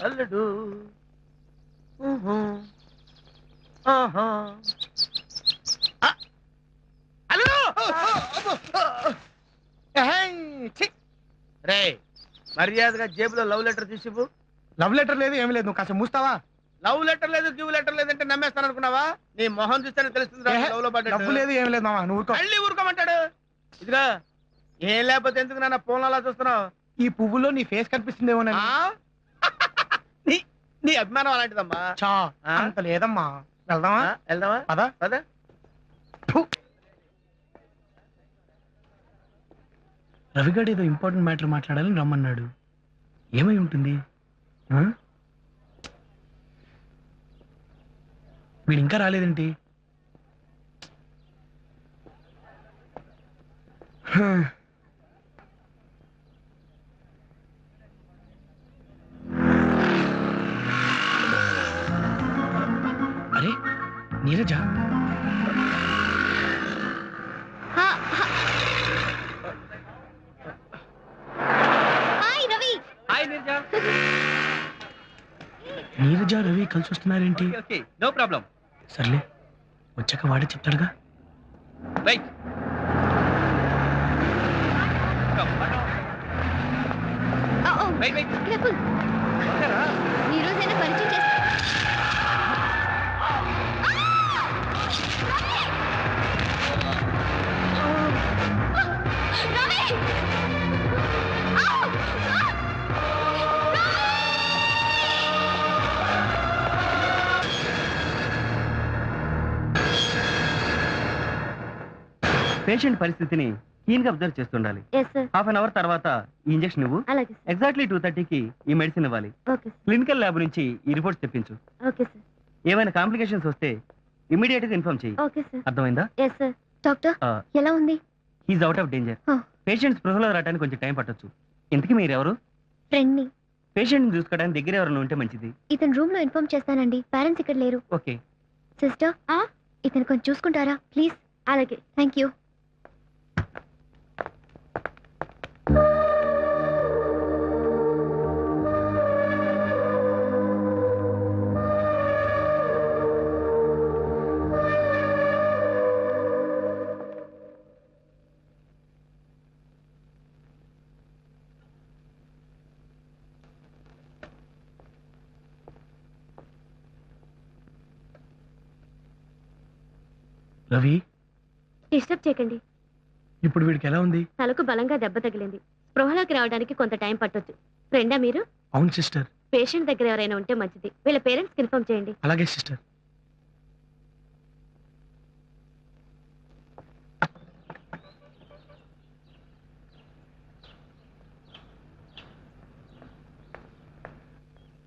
అల్లుడు రే మర్యాదగా జేబులో లవ్ లెటర్ తీసిపు. లవ్ లెటర్ లేదు ఏమి లేదు, నువ్వు కాస్త మూస్తావా? లవ్ లెటర్ లేదు గివ్ లెటర్ లేదంటే నమ్మేస్తాను అనుకున్నావా? నీ మొహం చూస్తేనే తెలుస్తుంది లవ్ లో పడ్డా. డబ్బు లేదు ఏమి లేదు మామ, నువ్వు మళ్ళీ ఊరుకోమంటాడు. ఇదిగా ఏం లేకపోతే ఎందుకు నాన్న ఫోన్ అలా చూస్తున్నావు? ఈ పువ్వులో నీ ఫేస్ కనిపిస్తుందేమో. నీ అభిమానం అలాంటిదమ్మా. చా అంత లేదమ్మా. వెళ్దామా? వెళ్దామా పద పద. రవిగాడు ఏదో ఇంపార్టెంట్ మ్యాటర్ మాట్లాడాలని రమ్మన్నాడు. ఏమై ఉంటుంది? వీడు ఇంకా రాలేదేంటి? అరే నీరజ, నీరజ రవి కలిసి వస్తున్నారేంటి? No problem. సర్లే, వచ్చాక వాడే చెప్తాడుగా. రైట్. ఈ రోజైనా పరిచయం చేస్తా. పేషెంట్ పరిస్థితిని క్లీన్ గా అబ్జర్వ్ చేస్తుండాలి. హాఫ్ అన్ అవర్ తర్వాత ఈ ఇంజెక్షన్ ఇవ్వు. ఎగ్జాక్ట్లీ 2:30కి ఈ మెడిసిన్ ఇవ్వాలి. క్లినికల్ ల్యాబ్ నుంచి ఈ రిపోర్ట్స్ తెప్పించు. ఏమైనా కాంప్లికేషన్స్ వస్తే ఇమీడియట్ గా ఇన్ఫార్మ్ చేయి. అర్థమైందా? డాక్టర్ ఎలా ఉంది? He's out of danger. Patient స్పృహలో రావడానికి కొంచెం టైం పట్టొచ్చు. ఇంతకీ మీరు ఎవరు? ఫ్రెండ్ ని. పేషెంట్ చూసుకోవడానికి దగ్గర ఎవరైనా ఉంటే మంచిది. ఇతను రూమ్ లో ఇన్ఫార్మ్ చేస్తానండి. పేరెంట్స్ ఇక్కడ లేరు. ఓకే సిస్టర్, ఇతను కొంచెం చూసుకుంటారా ప్లీజ్? అలాగే, థ్యాంక్ యూ. రవి, డిస్టర్బ్ చేయకండి. ఇప్పుడు వీడికి ఎలా ఉంది? తలకు బలంగా దెబ్బ తగిలింది. స్పృహలోకి రావడానికి కొంత టైం పట్టొచ్చు. ఫ్రెండా మీరు? అవును సిస్టర్. పేషెంట్ దగ్గర ఎవరైనా ఉంటే మంచిది. వీళ్ళ పేరెంట్స్ ఇన్ఫార్మ్ చేయండి. అలాగే సిస్టర్.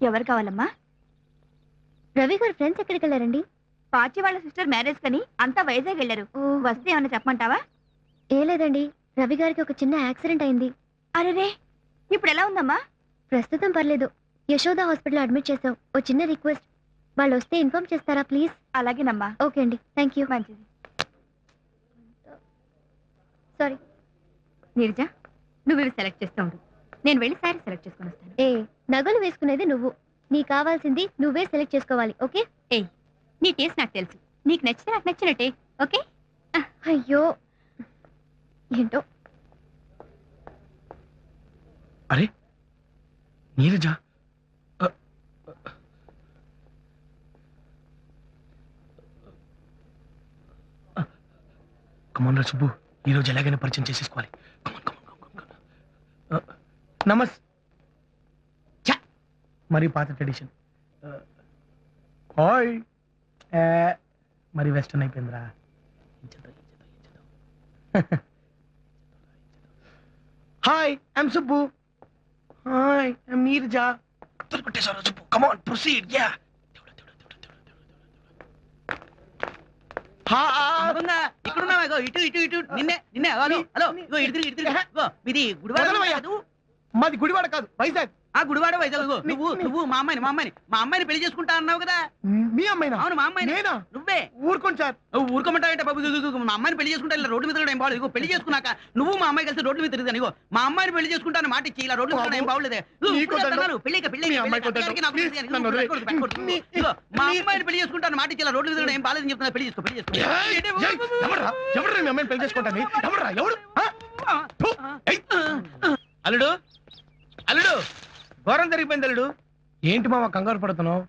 ఎవరు కావాలమ్మా? రవి గారు ఫ్రెండ్స్ ఎక్కడికి వెళ్ళారండి? పాచి వాళ్ళ సిస్టర్ మ్యారేజ్ కని అంతా వైజాగ్ వెళ్ళారు. వస్తే ఏమన్నా చెప్పమంటావా? ఏ లేదండి, రవి గారికి ఒక చిన్న యాక్సిడెంట్ అయింది. అరే, ఇప్పుడు ఎలా ఉందమ్మా? ప్రస్తుతం పర్లేదు. యశోద హాస్పిటల్ అడ్మిట్ చేసాం. ఓ చిన్న రిక్వెస్ట్, వాళ్ళు వస్తే ఇన్ఫార్మ్ చేస్తారా ప్లీజ్? అలాగేనమ్మా. ఓకే అండి, థ్యాంక్ యూ. మంచిది. సారీ నీరజ, నువ్వు ఇవి సెలెక్ట్ చేస్తూ ఉండు. నేను వెళ్ళి శారీ సెలెక్ట్ చేసుకుని వస్తాను. ఏ నగలు వేసుకునేది నువ్వు, నీకు కావాల్సింది నువ్వే సెలెక్ట్ చేసుకోవాలి. ఓకే? ఏ నీ టేస్ట్ నాకు తెలుసు. నీకు నచ్చితే నాకు నచ్చినట్టే. ఓకే? అయ్యో ఏంటో. అరే నీరజ, కమాన్ రా సుబ్బు, ఈరోజు ఎలాగైనా పరిచయం చేసేసుకోవాలి. నమస్ మరి పాత ట్రెడిషన్. హాయ్, మరి వెస్టర్న్ అయిపోయిందిరా. Hi, I'm Subbu. Hi, I'm Neeraja. కొట్టేశారు సుబ్బు. కమాన్ ప్రొసీడ్. యా మాది గుడివాడ కాదు, వైజాగ్. ఆ గుడివాడ వైజాగ్ నువ్వు మా అమ్మాయిని పెళ్లి చేసుకుంటా అన్నావు కదా. మీ అమ్మాయినా? అవును మా అమ్మాయిని. నేనా? నువ్వే. ఊరుకోండి సార్. ఊరుకోమంటావంటే బాబు, మా అమ్మాయిని పెళ్లి చేసుకుంటా ఇలా రోడ్డు మీద తిరగడం ఏం బాగలేదు. ఇగో పెళ్లి చేసుకున్నాక నువ్వు మా అమ్మాయి కలిసి రోడ్డు మీద తిరుగుతాను. ఇగో మా అమ్మాయిని పెళ్లి చేసుకుంటాను మాట ఇచ్చి ఇలా రోడ్డు మీద తిరగడం ఏం బాగలేదే. మా అమ్మాయిని పెళ్లి చేసుకుంటాను మాట ఇచ్చి ఇలా రోడ్డు మీద తిరగడం ఏం బాలేదని చెప్తున్నా. పెళ్లి చేసుకో. ఎవరు మీ అమ్మాయిని పెళ్లి చేసుకుంటాను? ఎవరు? అల్లుడు అల్లుడు ఘోరం జరిగిపోయింది అల్లుడు. ఏంటి మామ కంగారు పడుతున్నావు?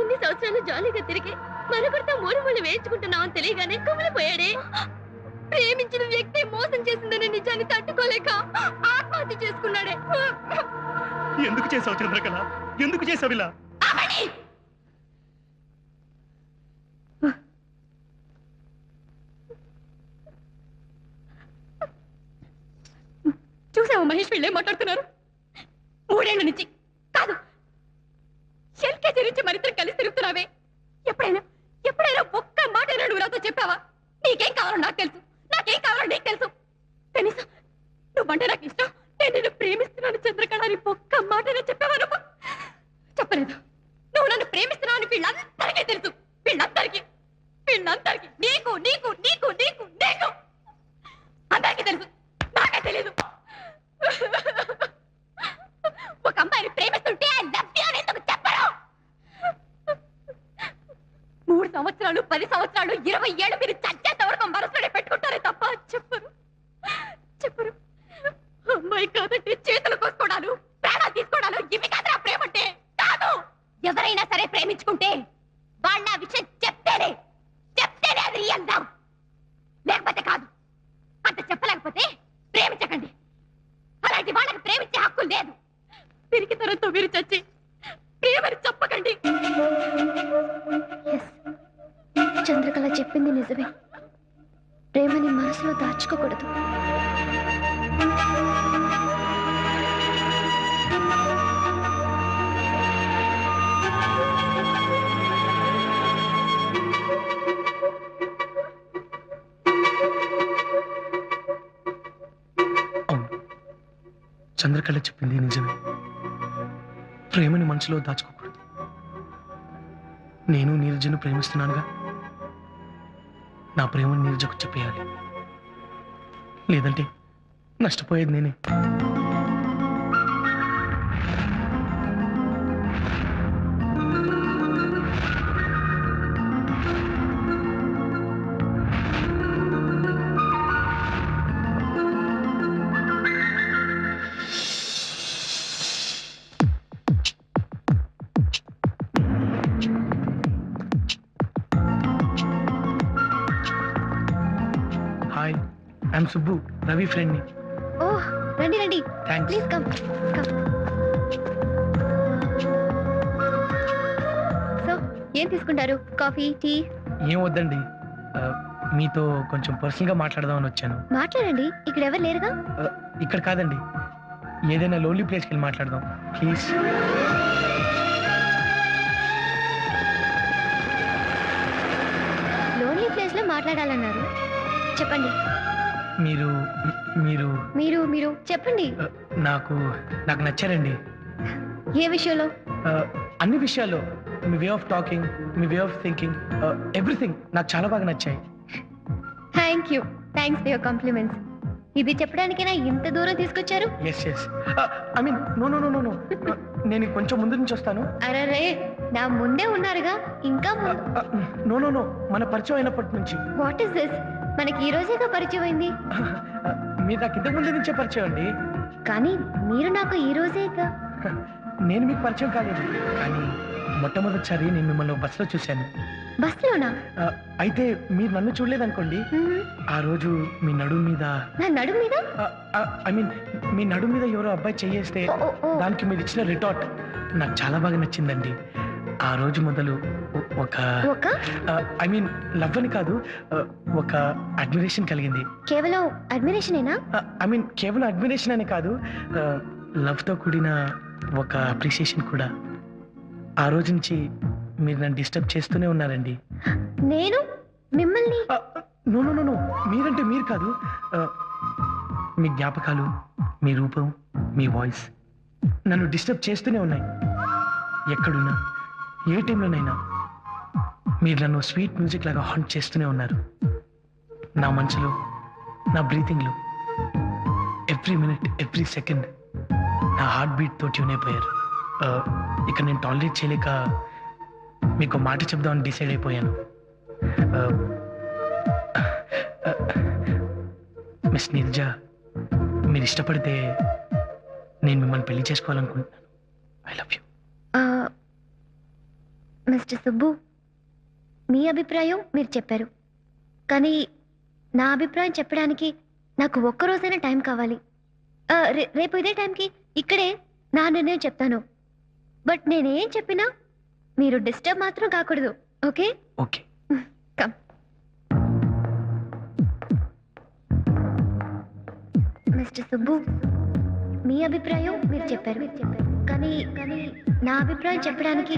ఇన్ని సంవత్సరాలు జాలీగా తిరిగి మరొకరితో మూడు ముళ్ళు వేయించుకుంటున్నామని తెలియగానే కుమిలిపోయాడే. ప్రేమించిన వ్యక్తి మోసం చేసిందనే నిజాన్ని తట్టుకోలేక ఆత్మహత్య చేసుకున్నాడే. ఎందుకు చేసావు చంద్రకళ? ఎందుకు చేసావు ఇలా? చూసావా మహేష్ వీళ్ళే మాట్లాడుతున్నారు? 3 ఏళ్ల నుంచి కాదు ఎల్కేజీ నుంచి మరిద్దరు కలిసి తిరుగుతున్నావే. ఎప్పుడైనా ఒక్క మాట నువ్వు నాతో చెప్పావా? నీకేం కావాలో నాకు తెలుసు, నాకేం కావాలో నీకు తెలుసు. కనీసం నువ్వంటే నాకు ఇష్టం, నేను నిన్ను ప్రేమిస్తున్నాను చంద్రకళ అని ఒక్క మాటనే చెప్పావా? నువ్వు చెప్పలేదు. నువ్వు నన్ను ప్రేమిస్తున్నావు అని వీళ్ళందరికీ తెలుసు. వీళ్ళందరికీ నీకు నీకు నీకు నీకు నీకు అందరికీ తెలుసు, నాకే తెలీదు. ఒక అమ్మాయిని ప్రేమిస్తుంటే ఐ లవ్ యు అని ఎందుకు చెప్పరు? 3 సంవత్సరాలు 10 సంవత్సరాలు 20 ఏళ్ళు మీరు చచ్చేంత వరకు మనసులోనే పెట్టుకుంటారే తప్ప చెప్పరు. అమ్మాయి కాదంటే చేతులు కోసుకోవడాలు, ప్రాణాలు తీసుకోవడాలు ఇవి కాదురా ప్రేమ అంటే. కాదు, ఎవరైనా సరే ప్రేమించుకుంటే వాళ్ళ ఆ విషయం చెప్తేనే అది రియల్ లవ్, లేకపోతే కాదు. అంత చెప్పలేకపోతే ప్రేమించకండి. అలాంటి వాళ్ళకి ప్రేమించే హక్కు లేదు. తిరిగి తరంతో మీరు చచ్చి ప్రేమని చెప్పకండి. చంద్రకళ చెప్పింది నిజమే. ప్రేమని మనసులో దాచుకోకూడదు. చంద్రకళ చెప్పింది నిజమే. ప్రేమని మనసులో దాచుకోకూడదు. నేను నీరజను ప్రేమిస్తున్నానుగా, నా ప్రేమను నీరజకు చెప్పేయాలి. లేదంటే నష్టపోయేది నేనే. Hi, I'm Subbu, Ravi friend ని. ఓహ్, రండి. థాంక్స్. Please come. సో ఏం తీసుకుంటారు? Coffee, tea? ఏం వద్దండి, మీతో కొంచెం పర్సనల్ గా మాట్లాడదామని వచ్చాను. మాట్లాడండి, ఇక్కడ ఎవరు లేరుగా. ఇక్కడ కాదండి, ఏదైనా లోన్లీ ప్లేస్కి వెళ్ళి మాట్లాడదాం ప్లీజ్. లోన్లీ ప్లేస్ లో మాట్లాడాలన్నారు, చెప్పండి. మీరు మీరు మీరు మీరు చెప్పండి. నాకు నచ్చారండి. ఏ విషయంలో? అన్ని విషయాల్లో. మీ వే ఆఫ్ టాకింగ్, మీ వే ఆఫ్ థింకింగ్, ఎవ్రీథింగ్ నాకు చాలా బాగా నచ్చాయి. Thanks for your compliments. ఇది చెప్పడానికైనా ఇంత దూరం తీసుకొచ్చారు? Yes yes I mean no no no no no నేను కొంచెం ముందు నుంచి వస్తాను. అరే నా ముందే ఉన్నారుగా ఇంకా నో నో నో మన పరిచయం అయినప్పటి నుంచి. What is this? మనకి ఈ రోజేగా పరిచయం అయింది. మీరు నాకు ఇంతకు ముందు నుంచే పరిచయం అండి. కానీ మీరు నాకు ఈ రోజేగా. నేను మీకు పరిచయం కాలేదు, కానీ మొట్టమొదటిసారి నేను మిమ్మల్ని బస్సులో చూశాను. బస్సులోనా? అయితే మీరు నన్ను చూడలేదనుకోండి, ఆ రోజు మీ నడుము మీద నా నడుము మీద ఐ మీన్ మీ నడుము మీద ఎవరో అబ్బాయి చెయ్యేస్తే దానికి మీరు ఇచ్చిన రిటార్ట్ నాకు చాలా బాగా నచ్చిందండి. ఆ రోజు మొదలు ఒక ఐ మీన్ లవ్ అని కాదు, ఒక అడ్మిరేషన్ కలిగింది. కేవలం అడ్మిరేషనేనా? ఐ మీన్ కేవలం అడ్మిరేషన్ అని కాదు, లవ్ తో కూడిన ఒక అప్రిసియేషన్ కూడా. ఆ రోజు నుంచి మీరు నన్ను డిస్టర్బ్ చేస్తూనే ఉన్నారండి. నేను మిమ్మల్ని? నో నో నో నో మీరంటే మీరు కాదు, మీ జ్ఞాపకాలు, మీ రూపం, మీ వాయిస్ నన్ను డిస్టర్బ్ చేస్తూనే ఉన్నాయి. ఎక్కడున్నా, ఏ టైంలోనైనా మీరు నన్ను స్వీట్ మ్యూజిక్ లాగా హాంట్ చేస్తూనే ఉన్నారు. నా మనసులో, నా బ్రీతింగ్లో ఎవ్రీ మినిట్, ఎవ్రీ సెకండ్ నా హార్ట్ బీట్తో ట్యూన్ అయిపోయారు. ఇక నేను టాలరేట్ చేయలేక మీకు మాట చెప్దామని డిసైడ్ అయిపోయాను. మిస్ నీరజ, మీరు ఇష్టపడితే నేను మిమ్మల్ని పెళ్లి చేసుకోవాలనుకుంటున్నాను. I love you. Mister Subbu, మీ అభిప్రాయం మీరు చెప్పారు, కానీ నా అభిప్రాయం చెప్పడానికి నాకు ఒక్కరోజైనా టైం కావాలి. రేపు ఇదే టైంకి ఇక్కడే నా నిర్ణయం చెప్తాను. బట్ నేనేం చెప్పినా మీరు డిస్టర్బ్ మాత్రం కాకూడదు. Okay? Okay. Come. Mister Subbu, మీ అభిప్రాయం మీరు చెప్పారు, కానీ నా అభిప్రాయం చెప్పడానికి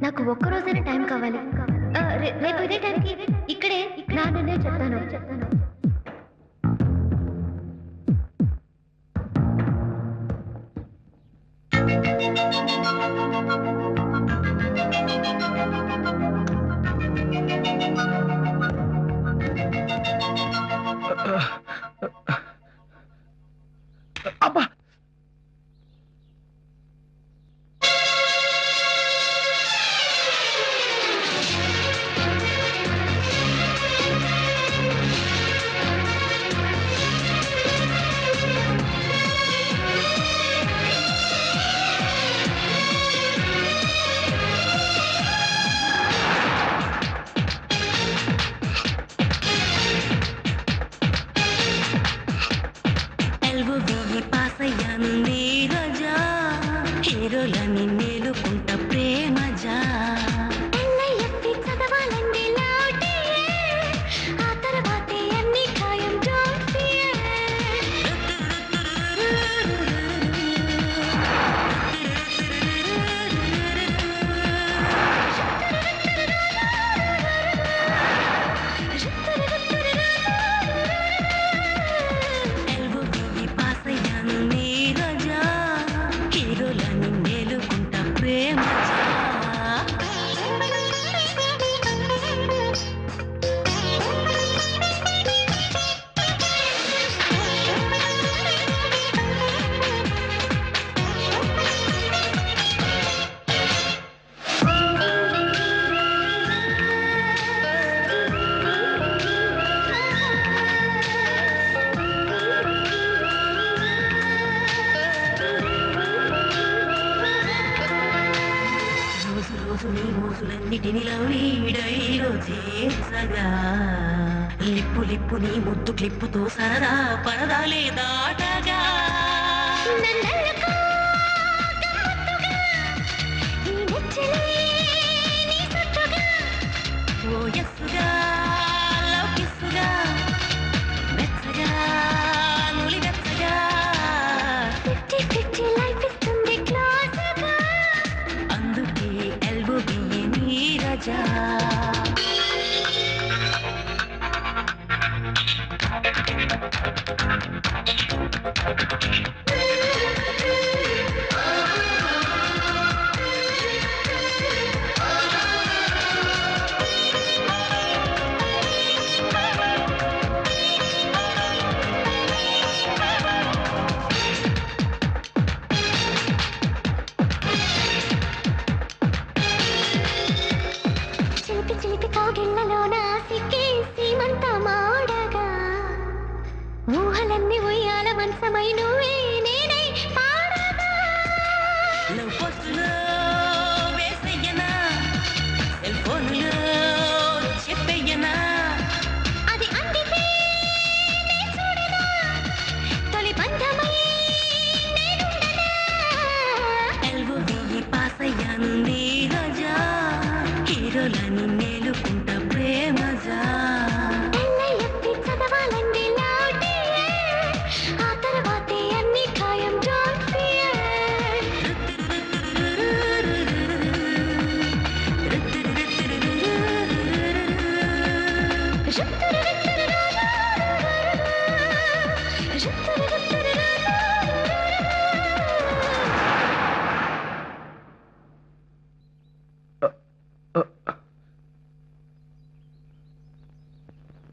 నాకు ఒక్కరోజైనా టైం కావాలి. రేపు ఇదే టైంకి ఇక్కడే నా నిర్ణయం చెప్తాను. అబ్బా, హీరోలని మేలుకుంట ప్రేమజా ఆ తర్వాతే అన్ని ఖాయం. లిప్పు లిప్పు నీ ముద్దు క్లిప్పుతో సరదా పరదా లేదాటగా ఓ ఎస్సుగా లవ్ కిస్సుగా వెచ్చగా నులి వెచ్చగా 50-50 లైఫ్ ఇస్తుంది క్లాసుగా. అందుకే ఎల్బో బియ్యి నీరజా.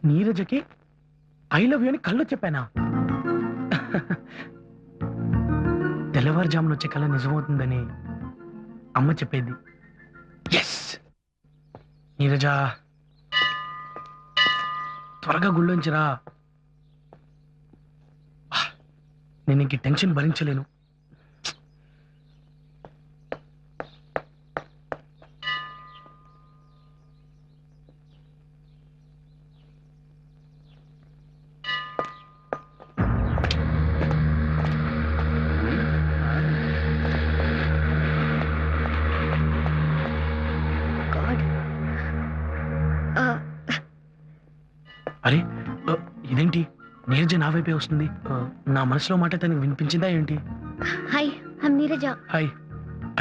నీరజకి ఐ లవ్ యూ అని కళ్ళు చెప్పానా? తెల్లవారుజామున వచ్చే కళ నిజమవుతుందని అమ్మ చెప్పేది. ఎస్ నీరజా, త్వరగా గుళ్ళోంచిరా. నేను ఇంక టెన్షన్ భరించలేను. అరే ఇదేంటి, నీరజ నా వైపే వస్తుంది. నా మనసులో మాట తనకు వినిపించిందా ఏంటి? Hi, I'm Neeraja. Hi,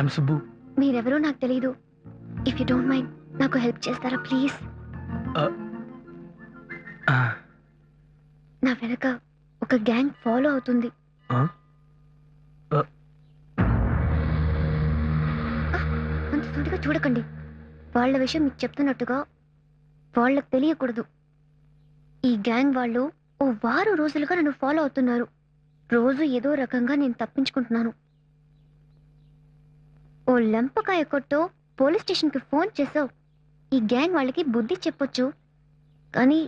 I'm Subbu. మీరెవరో నాకు తెలియదు. ఇఫ్ యూ డోంట్ మైండ్ నాకు హెల్ప్ చేస్తారా ప్లీజ్? నా వెనక ఒక గ్యాంగ్ ఫాలో అవుతుంది. అంత సూటిగా చూడకండి. వాళ్ళ విషయం మీకు చెప్తున్నట్టుగా వాళ్ళకి తెలియకూడదు. ఈ గ్యాంగ్ వాళ్ళు ఓ వారం రోజులుగా నన్ను ఫాలో అవుతున్నారు. రోజు ఏదో రకంగా నేను తప్పించుకుంటున్నాను. ఓ లెంపకాయ కొట్టో పోలీస్ స్టేషన్కి ఫోన్ చేసావు. ఈ గ్యాంగ్ వాళ్ళకి బుద్ధి చెప్పొచ్చు, కానీ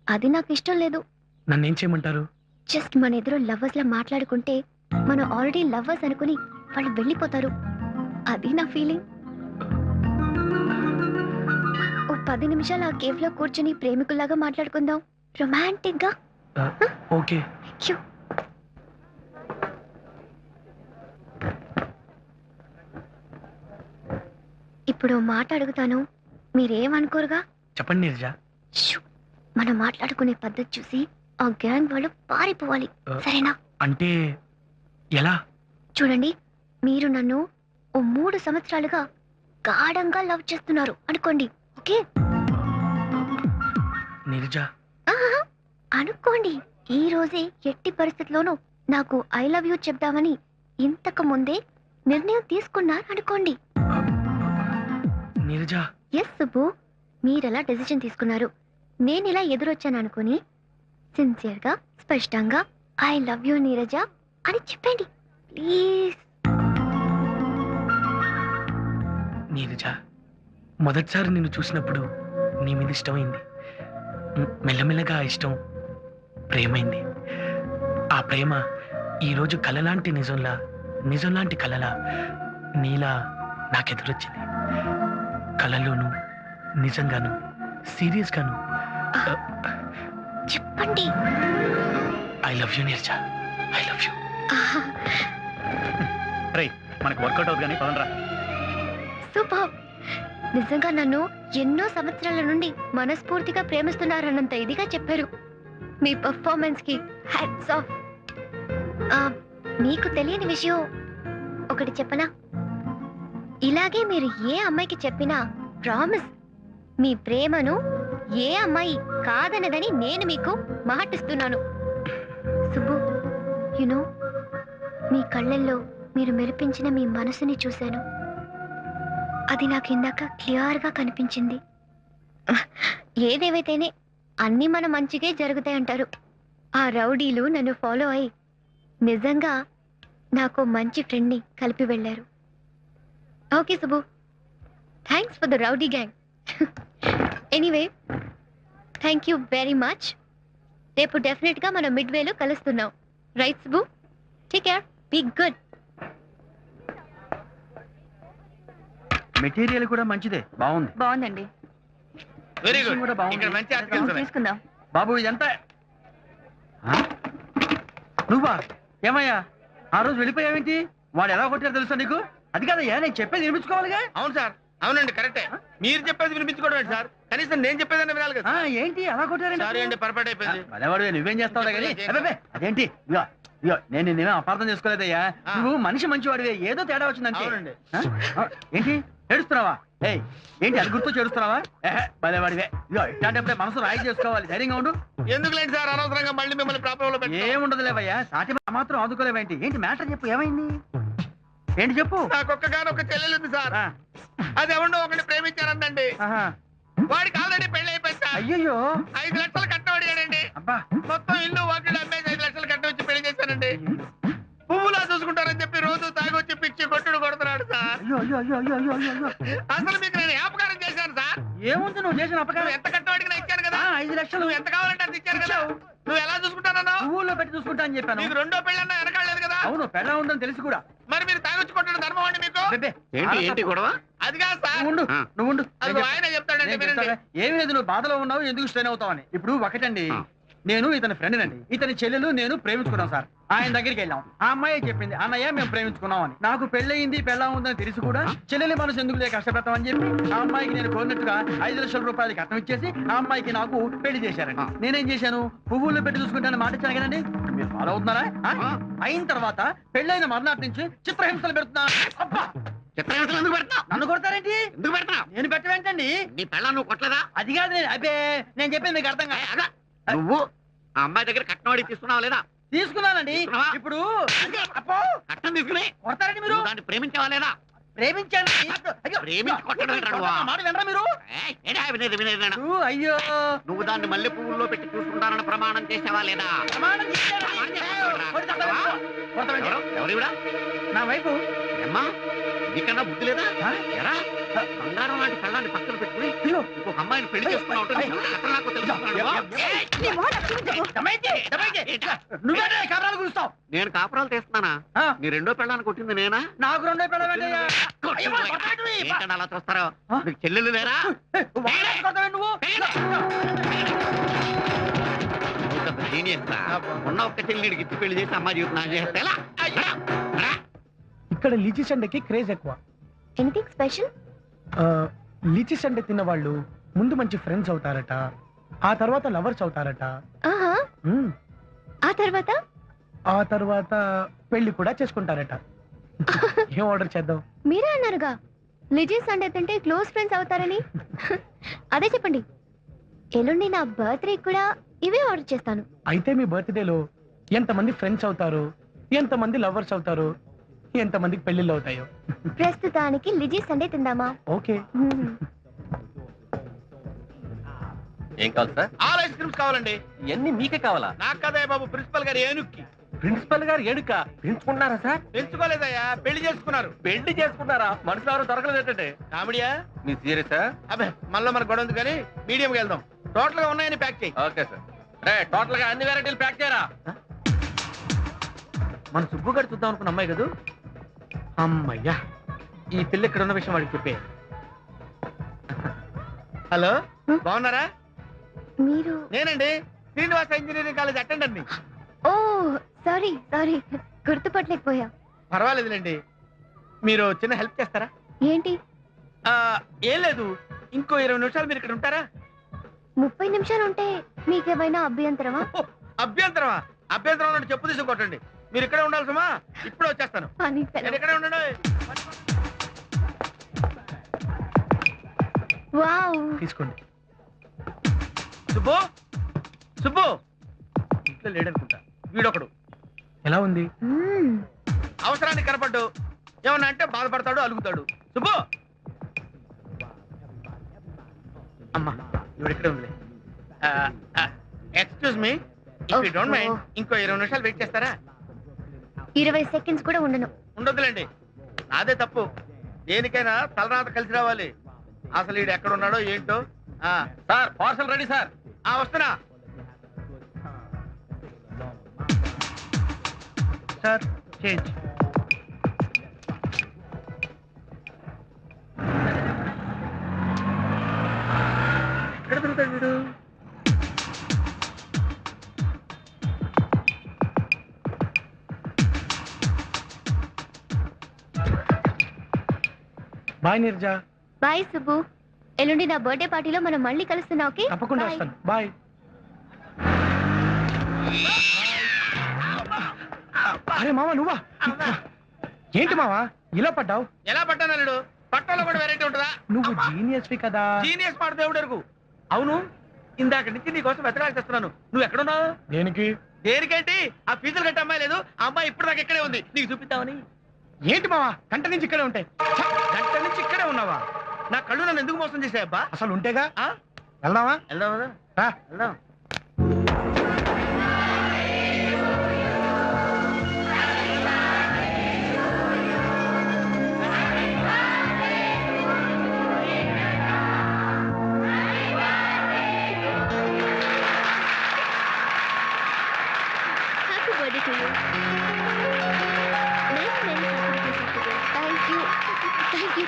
అది నాకు ఇష్టం లేదు. నన్నేం చేయమంటారు? జస్ట్ మన ఎదురు లవ్వర్స్ లా మాట్లాడుకుంటే మనం ఆల్రెడీ లవ్వర్స్ అనుకుని వాళ్ళు వెళ్ళిపోతారు. అది నా ఫీలింగ్. ఓ 10 నిమిషాలు ఆ కేఫ్ లో కూర్చుని ప్రేమికుల్లాగా మాట్లాడుకుందాం, రొమాంటిక్ గా. ఓకే. ఇప్పుడు మాట అడుగుతాను, మీరేమనుకోరుగా? చెప్పండి నీరజ. మనం మాట్లాడుకునే పద్ధతి చూసి ఆ గ్యాంగ్ వాళ్ళు పారిపోవాలి, సరేనా? అంటే ఎలా? చూడండి, మీరు నన్ను ఓ 3 సంవత్సరాలుగా గాఢంగా లవ్ చేస్తున్నారు అనుకోండి, ఓకే? నీరజ అనుకోండి. ఈ రోజే ఎట్టి పరిస్థితిలోనూ నాకు ఐ లవ్ యూ చెప్దామని ఇంతకు ముందే నిర్ణయం తీసుకున్నారు అనుకోండి. నీరజ. ఎస్ సుబ్బు, మీరెలా డెసిషన్ తీసుకున్నారు, నేను ఇలా ఎదురొచ్చాను అనుకుని సిన్సియర్ గా స్పష్టంగా ఐ లవ్ యూ నీరజ అని చెప్పండి ప్లీజ్. నీరజ, మొదటిసారి నిన్ను చూసినప్పుడు నీ మీద ఇష్టమైంది. మెల్లమెల్లగా ఆ ఇష్టం ప్రేమైంది. ఆ ప్రేమ ఈరోజు కలలాంటి నిజంలా, నిజంలాంటి కలలా నీలా నాకెదురొచ్చింది. కలలోను, నిజంగాను, సీరియస్ గాను. చెప్పండి. I love you Neeraja, I love you. మనకు వర్కౌట్ అవుతుంది కానీ పదండ్రా. సూపర్. నిజంగా నన్ను ఎన్నో సంవత్సరాల నుండి మనస్ఫూర్తిగా ప్రేమిస్తున్నారన్నంత ఇదిగా చెప్పారు. మీ పర్ఫార్మెన్స్ కి హ్యాట్స్ ఆఫ్. మీకు తెలియని విషయం ఒకటి చెప్పనా? ఇలాగే మీరు ఏ అమ్మాయికి చెప్పినా ప్రామిస్, మీ ప్రేమను ఏ అమ్మాయి కాదనదని నేను మీకు మాటిస్తున్నాను. సుబ్బు, యునో, మీ కళ్ళల్లో మీరు మెరిపించిన మీ మనసుని చూశాను. అది నాకు ఇందాక క్లియర్గా కనిపించింది. ఏదేవైతేనే అన్నీ మన మంచిగా జరుగుతాయంటారు. ఆ రౌడీలు నన్ను ఫాలో అయి నిజంగా నాకు మంచి ఫ్రెండ్ని కలిపి వెళ్ళారు. Okay Subbu, thanks for the rowdy gang. Anyway, thank you very much. రేపు డెఫినెట్గా మనం మిడ్వేలో కలుస్తున్నాం, right Subbu? Take care, be good. Material కూడా మంచిదే, బాగుంది. బాగుందండి. Very good. కూడా బాగుంది. ఇక్కడ మంచి ఆర్టికల్స్ తీసుకుందాం. బాబు ఇదంతా నువ్వా? ఏమయ్యా ఆ రోజు వెళ్ళిపోయావేంటి? వాడు ఎలా కొట్టారో తెలుసా నీకు? అది కాదయ్యా, నేను చెప్పేది వినిపించుకోవాలిగా. అవును సార్, అవునండి, కరెక్టే. మీరు చెప్పేది వినిపించుకోవడం ఏంటి సార్? కనీసం నేను చెప్పేదాన్ని వినాలి కదా. ఏంటి అలా కొట్టారండి? సారీ అండి, పొరపాటు అయిపోయింది. అదేవాడు నువ్వేం చేస్తావు కానీ అదేంటి? ఇగో ఇగో నేను నిన్నేమో అపార్థం చేసుకోలేదయ్యా. నువ్వు మనిషి మంచివాడివే, ఏదో తేడా వచ్చిందంటే. అవునండి. ఏంటి ఏడుస్తున్నావా? ఏయ్ ఏంటి అది గుర్తు చేడుస్తున్నావా? భలేవాడివే. ఇగో ఇట్లాంటప్పుడే మనసు రాయి చేసుకోవాలి, ధైర్యంగా ఉండు. ఎందుకు లేదు సార్, అనవసరంగా మళ్ళీ మిమ్మల్ని ప్రాబ్లం లో పెట్టి. ఏముండదులేవయ్యా, సాటి మాత్రం ఆదుకోలేవేంటి? ఏంటి మ్యాటర్ చెప్పు, ఏమైంది? ఏంటి చెప్పు. నాకొక్కగానొక్క చెల్లెలు ఉంది సార్. అది ఎవరినో ఒకటి ప్రేమించారందండి. వాడికి ఆల్రెడీ పెళ్లి అయిపోయింది సార్. అయ్యయ్యో. 5 లక్షలు కట్నం అబ్బా మొత్తం ఇల్లు వాకిళ్ళు అమ్మేసి 5 లక్షలు కట్ట వచ్చి పెళ్లి చేశానండి. పువ్వులా చూసుకుంటారని చెప్పి రోజు తాగొచ్చి పిచ్చి కొట్టుడు కొడుతున్నాడు సార్. అయ్యో అయ్యో అయ్యో అయ్యో అయ్యో అయ్యో అసలు మీకు నేను అపకారం చేశాను సార్. ఏముంది నువ్వు చేసిన అపకారం? నువ్వు ఎంత కట్టవాడికి ఇచ్చాను కదా, 5 లక్షలు నువ్వు ఎంత కావాలంటే అంత ఇచ్చాను కదా. నువ్వు ఎలా చూసుకుంటానన్నావు? పువ్వుల్లో పెట్టి చూసుకుంటా అని చెప్పాను. మీకు రెండో పెళ్ళన్నా వెనకాలేదు కదా. అవును పెళ్ళ ఉందని తెలిసి కూడా. మరి మీరు తాగొచ్చి కొట్టడం ధర్మం అండి మీకు? అబ్బే, ఏంటి గొడవ? అది కాదు సార్. నువ్వు ఉండు. అది ఆయన చెప్తాడండి, నేను వినండి. చెప్తాగా. ఏమీ లేదు, నువ్వు బాధలో ఉన్నావు, ఎందుకు స్ట్రెయిన్ అవుతావని. ఇప్పుడు ఒకటండి, నేను ఇతని ఫ్రెండ్ అండి. ఇతని చెల్లెలు నేను ప్రేమించుకున్నాం సార్. ఆయన దగ్గరికి వెళ్ళాం. ఆ అమ్మాయి చెప్పింది, అన్నయ్య మేము ప్రేమించుకున్నాం అని. నాకు పెళ్ళయింది, పెళ్ళా ఉందని తెలిసి కూడా చెల్లెలి మనసు ఎందుకు లేక కష్టపెడతామని చెప్పి ఆ అమ్మాయికి నేను కోరినట్టుగా 5 లక్షల రూపాయలకి కట్నం ఇచ్చేసి ఆ అమ్మాయికి నాకు పెళ్లి చేశారండి. నేనేం చేశాను, పువ్వుల్లో పెట్టి చూసుకుంటాను మాట ఇచ్చాను కదండి. మీరు ఫాలో అవుతున్నారా? అయిన తర్వాత పెళ్ళైన మర్నాటి నుంచి చిత్రహింసలు పెడుతున్నా. అబ్బా, చిత్రహింసలు ఎందుకు పెడతావు? నన్ను కొడతారేంటి? ఎందుకు పెడతావు? నేను పెట్టవేంటండి? నీ పెళ్ళ నువ్వు కొట్టలేదా? అది కాదు, అబ్బే నేను చెప్పింది మీకు అర్థం కాదు. నువ్వు ఆ అమ్మాయి దగ్గర కట్నం అడిగి తీసుకున్నావా లేదా? తీసుకున్నానండి. తీసుకున్నావా? ఇప్పుడు అప్పో కట్నం తీసుకుని కొడతారండి మీరు? దాన్ని ప్రేమించావా లేదా? ప్రేమించండి. అయ్యో, ప్రేమించి కొట్టడం ఏంట్రా నువ్వు? నా మాట వినరా మీరు? వినేది నువ్వు అయ్యో నువ్వు దాన్ని మల్లె పువ్వుల్లో పెట్టి చూసుకుంటానని ప్రమాణం చేసావా లేదా? ప్రమాణం చేశాను. కొడతావా? కొడతావండి. ఎవరివిడా? నా వైపు ఏమ్మా నీకన్నా బుద్ధి లేదా? ఎరా బంగారం లాంటి కళ్ళాన్ని పక్కన పెట్టుకుని ఇంకొక అమ్మాయిని పెళ్లి చేసుకున్నా ఉంటుంది. నువ్వే కబరాలు కూర్చుతావు. నేను కాపురాలు తీస్తున్నానా? నీ రెండో పెళ్ళాన్ని కొట్టింది నేనా? నాకు రెండో పెళ్ళ ఏంటంటే అలా చూస్తారో? నీకు చెల్లెలు లేరా? నువ్వు జీనియస్ ఉన్న ఒక్క చెల్లిడికి ఇచ్చి పెళ్లి చేసి అమ్మాయి జీవితం నాకు చేస్తే ఎలా? ఇక్కడ లీచీ సండేకి క్రేజ్ ఎక్కువ. Anything special? లీచీ సండే తిన్న వాళ్ళు ముందు మంచి ఫ్రెండ్స్ అవుతారట, ఆ తర్వాత లవర్స్ అవుతారట. ఆహా, మ్మ్. ఆ తర్వాత పెళ్లి కూడా చేసుకుంటారట. ఏం ఆర్డర్ చేద్దాం? మీరే అన్నారుగా లిజీ సండే తింటే క్లోజ్ ఫ్రెండ్స్ అవుతారని. అదే చెప్పండి. ఎల్లుండి నా బర్త్డే కూడా ఇవే ఆర్డర్ చేస్తాను. అయితే మీ బర్త్డేలో ఎంతమంది ఫ్రెండ్స్ అవుతారు, ఎంతమంది లవర్స్ అవుతారు, ఎంతమందికి పెళ్లిళ్ళు అవుతాయో. ప్రస్తుతానికి లిజీ సండే తిందామా? ఓకే. ఏం కావాలి సార్? 6 ఐస్ క్రీమ్స్ కావాలండి. ఇవన్నీ మీకే కావాలా? నాకు కదే బాబు, ప్రిన్సిపల్ గారు ఏనుక్కి. ప్రిన్సిపల్ గారు ఏడుక పెంచుకున్నారా సార్? పెంచుకోలేదయ్యా, పెళ్లి చేసుకున్నారు. పెళ్లి చేసుకున్నారా? మనుషులు ఎవరు దొరకలేదంటే కామెడియా? మీ సీరియసా? అబ్బే మళ్ళీ మన గొడవ ఉంది కానీ మీడియంకి వెళ్దాం. టోటల్ గా ఉన్నాయని ప్యాక్ చేయి. Okay sir. రే టోటల్ గా అన్ని వెరైటీలు ప్యాక్ చేయరా. మన సుబ్బు గారు చూద్దాం అనుకున్న అమ్మాయి కదా. అమ్మయ్యా, ఈ పిల్ల ఇక్కడ ఉన్న విషయం వాడికి చెప్పే. హలో, బాగున్నారా? మీరు? నేనండి, శ్రీనివాస ఇంజనీరింగ్ కాలేజ్ అటెండర్ని. ఓ సారీ గుర్తుపట్టలేకపోయా. పర్వాలేదులేండి. మీరు చిన్న హెల్ప్ చేస్తారా? ఏంటి? ఏం లేదు, ఇంకో 20 నిమిషాలు మీరు ఇక్కడ ఉంటారా? 30 నిమిషాలు ఉంటే మీకేమైనా అభ్యంతరమా? అభ్యంతరమా? అభ్యంతరం ఉన్నట్టు చెప్పు తీసుకోకండి. మీరు ఇక్కడే ఉండాలి సుమా. ఇప్పుడే వచ్చేస్తాను. నేను ఇక్కడే ఉండండి. వావ్, తీసుకోండి. సుబ్బు, సుబ్బు ఇంట్లో లేడనుకుంటా. వీడొకడు. ఎలా ఉంది? అవసరానికి కనపడ్డు, ఏమన్నా అంటే బాధపడతాడు, అలుగుతాడు. సుబ్బు అమ్మా, ఇవిడ ఇక్కడే ఉంది. Excuse me, if you don't mind ఇంకో 20 నిమిషాలు వెయిట్ చేస్తారా? 20 సెకండ్స్ కూడా ఉండను. ఉండొద్దులేండి, నాదే తప్పు. దేనికైనా తలరాత కలిసి రావాలి. అసలు వీడు ఎక్కడ ఉన్నాడో ఏంటో. Sir parcel ready sir. వస్తున్నా సార్. చేంజ్. ఎక్కడ దొరుకుతాడు వీడు? బాయ్ నిర్జా. బాయ్ సుబ్బు. ఎల్లుండి నా బర్త్డే పార్టీలో మనం మళ్ళీ కలుస్తున్నాం. ఓకే, తప్పకుండా వస్తాను. బాయ్. అరే మావా, నువ్వా? ఏంటి మావా ఇలా పడ్డావు? ఎలా పట్టాను? పట్టలో కూడా వెరైటీ ఉంటుందా? నువ్వు జీనియస్వి కదా. జీనియస్ మాట దేవుడు ఎరుగు. అవును, ఇందాక నుంచి నీకోసం వెతకాల్సి వస్తున్నాను. నువ్వు ఎక్కడున్నావు? దేనికి? దేనికేంటి? ఆ ఫీజులు కట్టే అమ్మాయి లేదు, ఆ అమ్మాయి ఇప్పుడు దాకా ఇక్కడే ఉంది. నీకు చూపిద్దామని. ఏంటి మావా, గంట నుంచి ఇక్కడే ఉంటాయి. గంట నుంచి ఇక్కడే ఉన్నావా? నా కళ్ళు నన్ను ఎందుకు మోసం చేసాయబ్బా? అసలు ఉంటేగా. వెళ్దామా? వెళ్దాం రా. వెళ్దాం.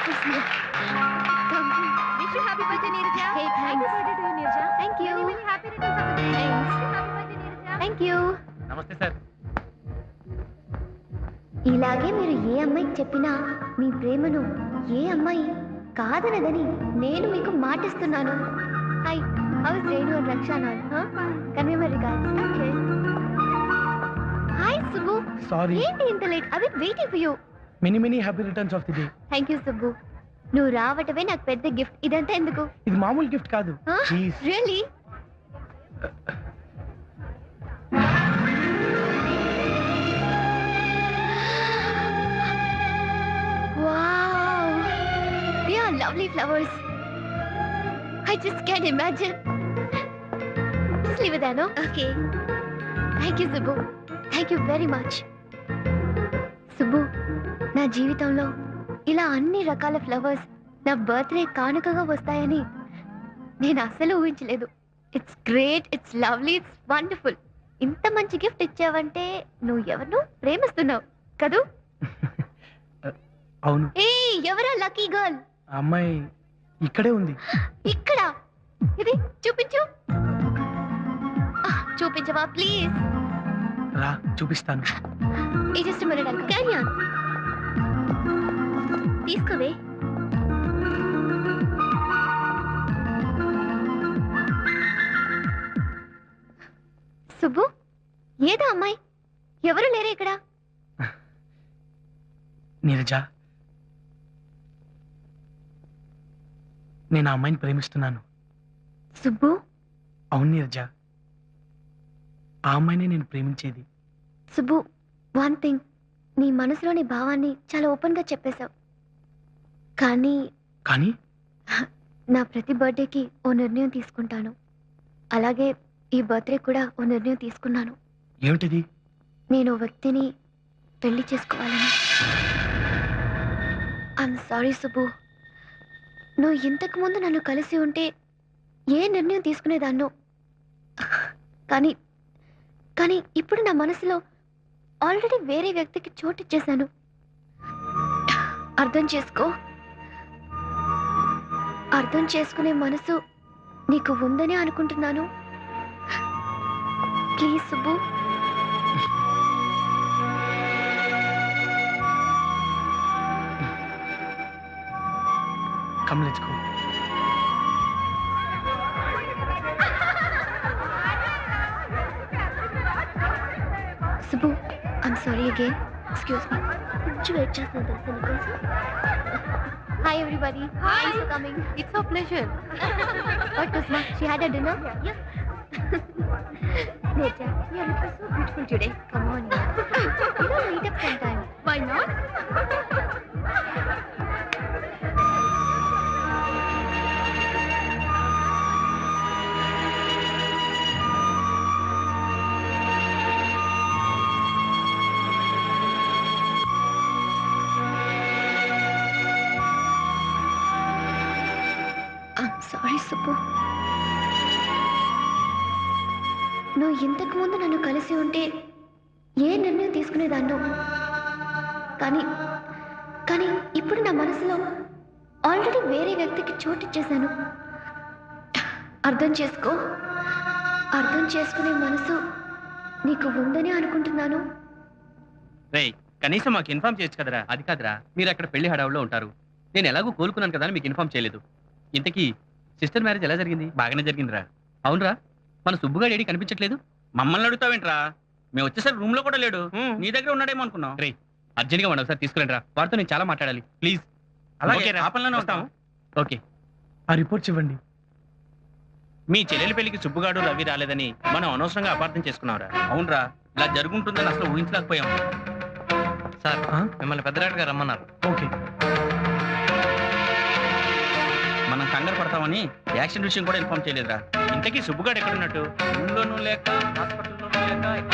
personal. Come. Wish you happy birthday, Neerja. Hey, thanks. Happy birthday to you, Neerja. Thank you. Many happy returns of the day. Thanks. Happy birthday, Neerja. Thank you. నమస్తే సార్. ఇలాగే మీరు ఏ అమ్మాయికి చెప్పినా మీ ప్రేమను ఏ అమ్మాయి కాదనదని నేను మీకు మాటిస్తున్నాను. Hi, how is Renu and Raksha నాల్? Convey my regards. Okay. Hi Subbu. Sorry. ఏంటి ఇంత late? I been waiting for you. Many happy returns of the day. Thank you Subbu. నువ్వు రావటమే నాకు పెద్ద గిఫ్ట్. ఇదంతా ఎందుకు? ఇది మామూలు గిఫ్ట్ కాదు. Please. Really? Wow! They are lovely flowers. I just can't imagine. Just leave it there, no? Okay. Thank you, Subbu. Thank you very much. Subbu, నా జీవితంలో ఇలా అన్ని రకాల ఫ్లవర్స్ నా బర్త్డే కానుకగా వస్తాయని నేను అస్సలు ఊహించలేదు. It's great, it's lovely, it's wonderful. ఇంత మంచి గిఫ్ట్ ఇచ్చావంటే నువ్వు ఎవరినో ప్రేమిస్తున్నావు కదూ? అవును. ఏ ఎవరా లక్కీ గర్ల్? అమ్మాయి ఇక్కడే ఉంది. ఇక్కడ? ఇది చూపించు. చూపించవా ప్లీజ్? రా చూపిస్తాను. ఈ just minute uncle. Carry on. తీసుకోవే. సుబ్బు, ఏదో అమ్మాయి. ఎవరు లేరే ఇక్కడ? నీరజ, నేను ఆ అమ్మాయిని ప్రేమిస్తున్నాను. సుబ్బు? అవును నీరజ, ఆ అమ్మాయిని నేను ప్రేమించేది. సుబ్బు, వన్ థింగ్, నీ మనసులోని భావాన్ని చాలా ఓపెన్ గా చెప్పేశావు. కానీ కానీ నా ప్రతి బర్త్డేకి ఓ నిర్ణయం తీసుకుంటాను. అలాగే ఈ బర్త్డే కూడా ఓ నిర్ణయం తీసుకున్నాను. ఏమిటిది? నేను ఓ వ్యక్తిని పెళ్లి చేసుకోవాలని. ఐఎమ్ సారీ సుబ్బు, నువ్వు ఇంతకు ముందు నన్ను కలిసి ఉంటే ఏ నిర్ణయం తీసుకునేదాన్నో. కానీ కానీ ఇప్పుడు నా మనసులో ఆల్రెడీ వేరే వ్యక్తికి చోటిచ్చేశాను. అర్థం చేసుకో. అర్థం చేసుకునే మనసు నీకు ఉందని అనుకుంటున్నాను. Please Subbu. Come, let's go. Subbu, I'm sorry again. Excuse me. కొంచెం వెయిట్ చేస్తాను తెలుసా నీకోసం. Hi everybody. Hi. Thanks for coming. It's our pleasure. What Kusma? She had a dinner? Yes. Neerja, you are looking so beautiful today. Come on, you know, meet up sometime. Why not? Sorry Subbu, నువ్వు ఇంతకు ముందు నన్ను కలిసి ఉంటే ఏ నిర్ణయం తీసుకునేదాన్నో. కానీ కానీ ఇప్పుడు నా మనసులో ఆల్రెడీ వేరే వ్యక్తికి చోటిచ్చేశాను. అర్థం చేసుకో. అర్థం చేసుకునే మనసు నీకు ఉందని అనుకుంటున్నాను. రేయ్, కనీసం మాకు ఇన్ఫార్మ్ చేయొచ్చు కదరా. అది కాదురా, మీరు అక్కడ పెళ్లి హడావులో ఉంటారు. నేను ఎలాగో కోలుకున్నాను కదా అని మీకు ఇన్ఫార్మ్ చేయలేదు. ఇంతకీ సిస్టర్ మ్యారేజ్ ఎలా జరిగింది? బాగానే జరిగిందిరా. అవునరా, మన సుబ్బుగాడు ఏడి కనిపించట్లేదు. మమ్మల్ని అడుగుతావేంట్రా? మేము వచ్చేసరికి రూమ్ లో కూడా లేడు. నీ దగ్గర ఉన్నాడేమో అనుకున్నాం. రే, అర్జెంట్ గా ఒకసారి తీసుకురండి రా. వాడితో నేను చాలా మాట్లాడాలి. ప్లీజ్. అలాగే ఆపంలోనే వస్తాం. ఓకే, ఆ రిపోర్ట్స్ ఇవ్వండి. మీ చెల్లెలి పెళ్లికి సుబ్బుగాడు రవి రాలేదని మనం అనవసరంగా అపార్థం చేసుకున్నావురా. అవునరా, ఇలా జరుగుంటుందని అసలు ఊహించలేకపోయాం. సార్, మిమ్మల్ని పెద్దరాటగా రమ్మన్నారు. ఓకే. మనం కంగారు పడతామని యాక్సిడెంట్ విషయం కూడా ఇన్ఫార్మ్ చేయలేదురా. ఇంతకీ సుబ్బుగాడు ఎక్కడున్నట్టు? ఊళ్ళోనూ లేక హాస్పిటల్లోనూ లేక.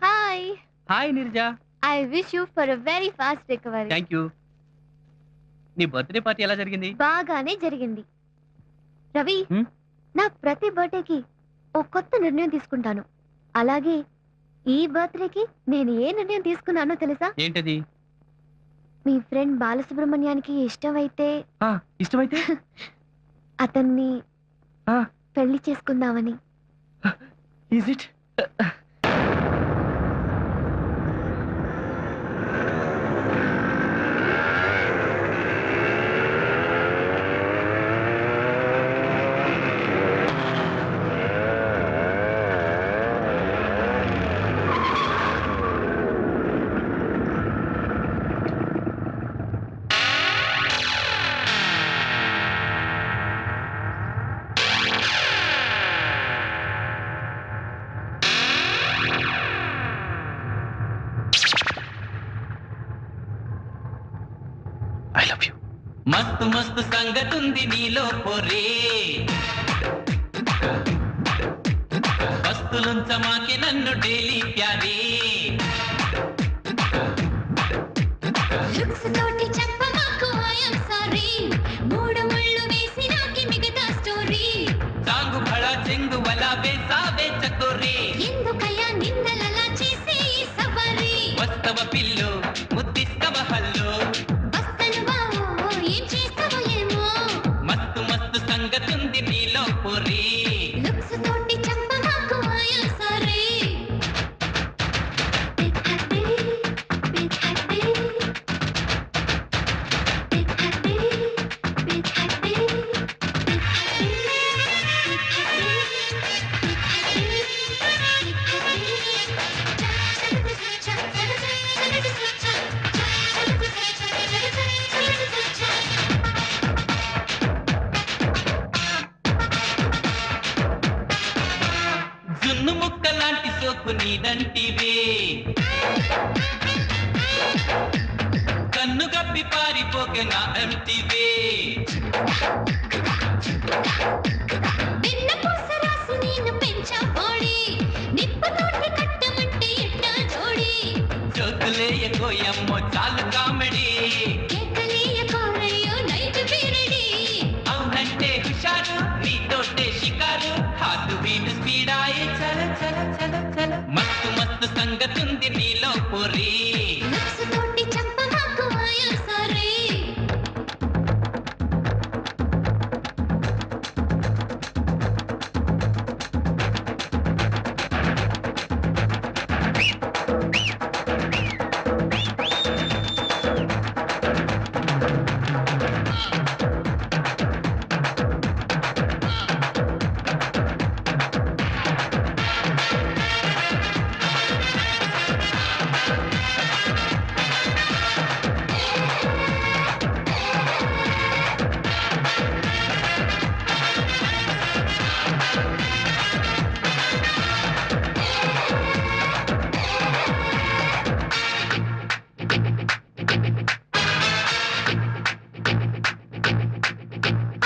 Hi. Hi Neeraja. I wish you for a very fast recovery. Thank you. నీ బర్త్డే పార్టీ ఎలా జరిగింది? బాగానే జరిగింది. రవి, నా ప్రతి బర్త్డేకి ఓ కొత్త నిర్ణయం తీసుకుంటాను. అలాగే ఈ బర్త్డేకి నేను ఏ నిర్ణయం తీసుకున్నానో తెలుసా? ఏంటది? మీ ఫ్రెండ్ బాలసుబ్రహ్మణ్యానికి ఇష్టమైతే ఇష్టమైతే అతన్ని ఆ. పెళ్లి చేసుకుందామని. Is it? I love you. మస్తు మస్తు సంగతుంది నీలో పొరే వస్తులుంచమాకి నన్ను డైలీ ప్యారే లుక్స్ తోటి చెప్పమాకు ఐ యామ్ సారీ. మూడు ముళ్ళు వేసి నాకి మిగతా స్టోరీ. సాంగు భళ చెంగు వలా వేసావే చకోరే ఎందుకయ్యా నిందలలా చేసే ఈ సవారీ? వస్తవ పిల్లు ముద్దిస్తవ హల్లు వస్తను బావో ఏం చేస్తావో ఏమో. మస్తు మస్తు సంగతుంది నీలో పొరే లుక్స్ తోటి చెప్పమాకు I am sorry. Big happy big happy big happy big happy big జున్ను ముక్క లాంటి సోకు నీదంటివే కన్ను కప్పి పారిపోక నా అంటివే వెన్న పూస రాసి నేను పెంచా బాడీ. నిప్పు తోటి కట్టమంటే ఎట్టా జోడి. చోకులేయ కోయమ్మో చాలు కామెడీ కేకలీయ కోరయ్యో నైట్ పీరియడి. అవునంటే హుషారు నీతోటే షికారు హాతు వీడు స్పీడాయే చల చల చల చల మస్తు మస్తు సంగతుంది నీలో పొరి లుక్స్ తోటి చంపమాకు ఐ యామ్ సారీ.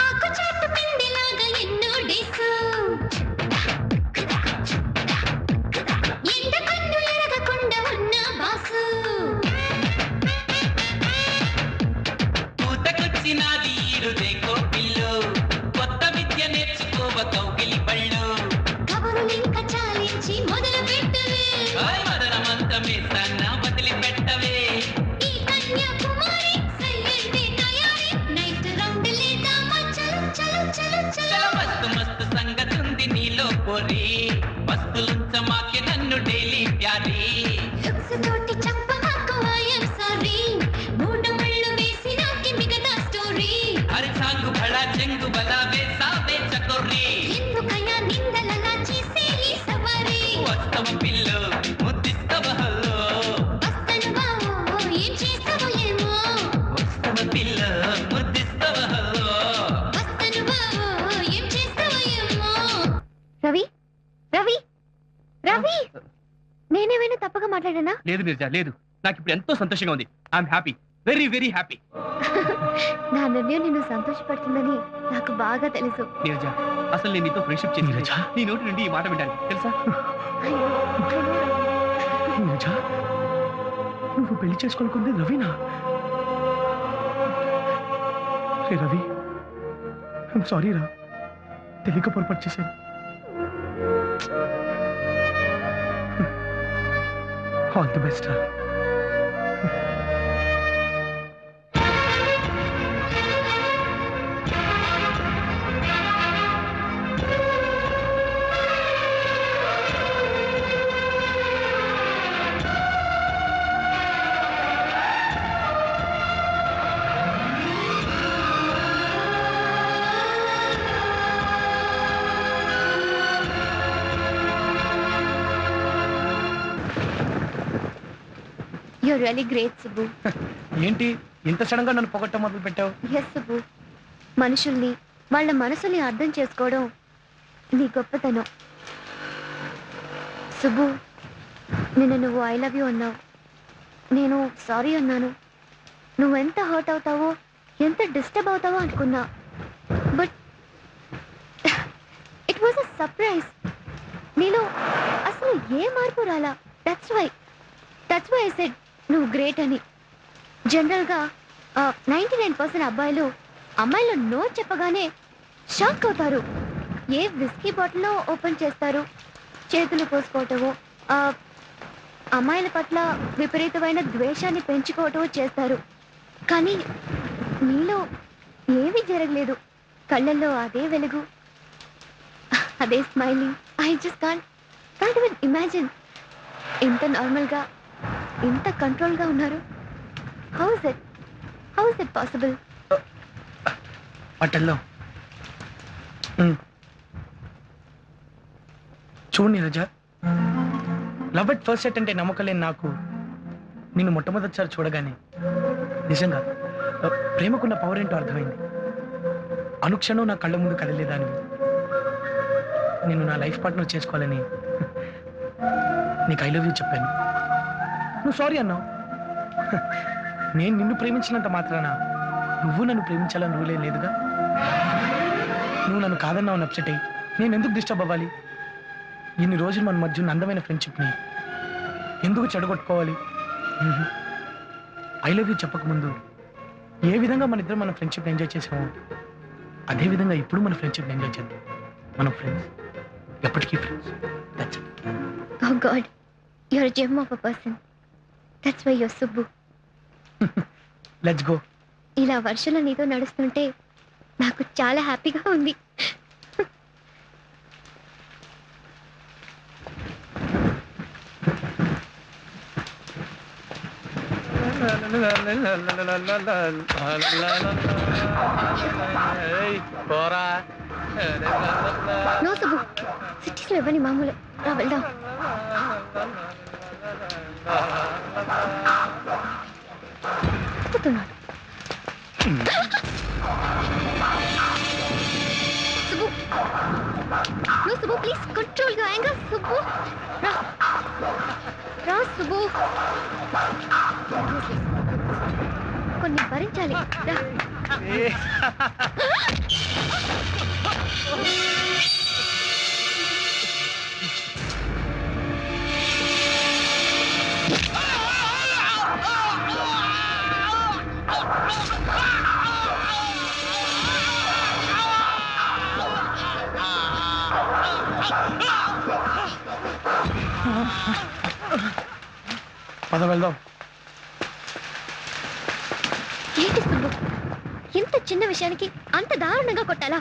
ఆకు చాటు పిండిలాగా ఎన్నో డేసు. ఎండ కన్ను ఎరగకుండా ఉన్న బాసు. పూతకొచ్చినాది ఈరుదేకో పిల్లు కొత్త విద్య నేర్చుకోవ కౌగిలి పళ్ళు కబురులింక చాలించి మొదలు పెట్టవే. ఓయ్ మదన మంత్రమే సన్న వదిలి పెట్టవే ఈ కన్యాకుమారి సయ్యంటే తయారీ. నైట్ రౌండ్ లేదామా చలో చలో చలో చల చలో. మస్తు మస్తు సంగతుంది నీలో పొరి వస్తులుంచమాకి నన్ను డైలీ ప్యారీ లుక్స్ తోటి చంపమాకు ఐ యామ్ సారీ. మూడు ముళ్ళు వేసి నాకి మిగతా స్టోరీ. హరి సాంగు భళ చెంగు బలా వేసావే చకోరి ఎందుకయ్యా నిందలలా చేసే ఈ సవారీ? వస్తవ పిల్లు ముద్దిస్తవ హల్లో వస్తను బావో ఏం చేస్తావో ఏమో. వస్తవ పిల్లు ముద్దిస్తవ హల్లో వస్తను బావో ఏం చేస్తావో ఏమో. రవి రవి రవి నేనేమైనా తప్పగా మాట్లాడానా? లేదు నిర్జా, లేదు. నాకు ఇప్పుడు ఎంతో సంతోషంగా ఉంది. I'm happy, very very happy. నా నిర్ణయం నిన్ను సంతోషపడుతుందని నాకు బాగా తెలుసు. నీరజ, అసలు నేను నీతో ఫ్రెండ్షిప్ చేసి నీ నోటి నుండి ఈ మాట వింటాను తెలుసా? నీరజ, నువ్వు పెళ్లి చేసుకోనుకుంది రవినా? రే రవి, ఐమ్ సారీ రా, తెలియక పొరపాటు చేశాను. ఆల్ ది బెస్ట్ రా. You're really great, Subbu. ఏంటి ఇంత సడన్ గా నన్ను పొగట్ట మొదలు పెట్టావు? ఎస్ సుబ్బు, మనుషుల్ని వాళ్ళ మనసుల్ని అర్థం చేసుకోవడం నీ గొప్పతనం. సుబ్బు, నిన్న నువ్వు ఐ లవ్ యూ అన్నావు, నేను సారీ అన్నాను. నువ్వెంత హర్ట్ అవుతావో, ఎంత డిస్టర్బ్ అవుతావో అనుకున్నా. But it was a surprise. నీలో అసలు ఏ మార్పు రాలా. దట్స్ వై ఐ సెడ్ నువ్వు గ్రేట్ అని. జనరల్గా 99% అబ్బాయిలు అమ్మాయిలు నో చెప్పగానే షాక్ అవుతారు. ఏ విస్కీ బాటిల్లో ఓపెన్ చేస్తారు, చేతులు పోసుకోవటమో, అమ్మాయిల పట్ల విపరీతమైన ద్వేషాన్ని పెంచుకోవటమో చేస్తారు. కానీ నీలో ఏమీ జరగలేదు. కళ్ళల్లో అదే వెలుగు, అదే smiling. I just can't even imagine ఇంత నార్మల్గా, ఇంత కంట్రోల్గా ఉన్నారు. How is it possible? పట్టల్లో చూడు Neeraja, love at first sight అంటే నమ్మకం లేని నాకు నిన్ను మొట్టమొదటిసారి చూడగానే నిజంగా ప్రేమకున్న పవర్ ఏంటో అర్థమైంది. అనుక్షణం నా కళ్ళ ముందు కదలేదాన్ని. నేను నా లైఫ్ పార్ట్నర్ చేసుకోవాలని నీకు ఐ లవ్ యూ చెప్పాను. నువ్వు సారీ అన్నావు. నేను నిన్ను ప్రేమించినంత మాత్రాన నువ్వు నన్ను ప్రేమించాలని రూలే లేదుగా. నువ్వు నన్ను కాదన్నావు అప్సెట్ అయ్యి నేను ఎందుకు డిస్టర్బ్ అవ్వాలి? ఇన్ని రోజులు మన మధ్య ఉన్న అందమైన ఫ్రెండ్షిప్ని ఎందుకు చెడగొట్టుకోవాలి? ఐ లవ్ యూ చెప్పకముందు ఏ విధంగా మన ఇద్దరు మన ఫ్రెండ్షిప్ని ఎంజాయ్ చేసామో అదే విధంగా ఇప్పుడు మన ఫ్రెండ్షిప్ని ఎంజాయ్ చేద్దాం. మనం ఫ్రెండ్స్, ఎప్పటికీ friends. That's it. Oh God, you're a gem of a person. That's why you're Subbu. Let's go. ఇలా వర్షంలో నీతో నడుస్తుంటే నాకు చాలా హ్యాపీగా ఉంది. నో సుబ్బు, సిటీస్లో ఇవ్వని మామూలు. రా వెళ్దాం. చెప్తున్నాడు Subbu. No Subbu, please control your anger. Subbu రా రా సుబ్బు, కొన్ని భరించాలి. రా. పద వెళ్దాం. ఏంటి సుబ్బు, ఇంత చిన్న విషయానికి అంత దారుణంగా కొట్టాలా?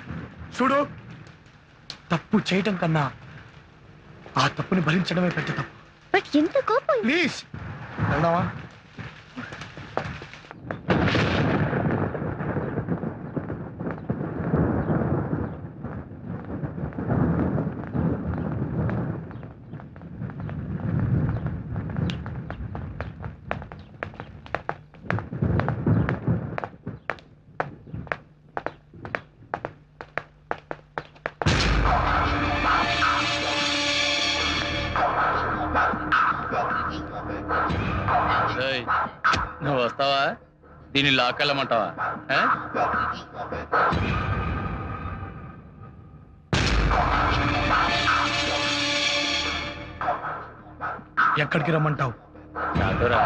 చూడు, తప్పు చేయటం కన్నా ఆ తప్పుని భరించడమే పెద్ద తప్పు. బట్ ఎంత కోపం. ప్లీజ్ వెళ్దామా? నువ్వు వస్తావా? దీన్ని లాక్కెళ్ళమంటావా? ఎక్కడికి రమ్మంటావు? నాతోరా.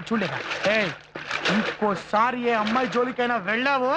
చూడలేక ఇంకోసారి ఏ అమ్మాయి జోలికైనా వెళ్ళావో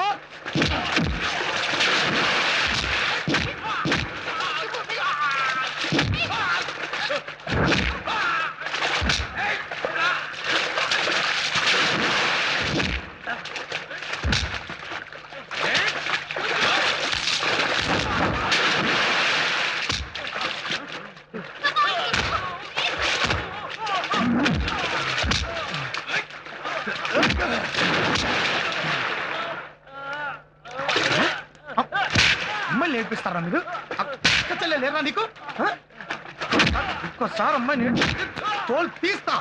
అమ్మాయి నేర్పిస్తారా మీరు లేరా నీకు ఇంకోసారి అమ్మాయి తోలు తీస్తా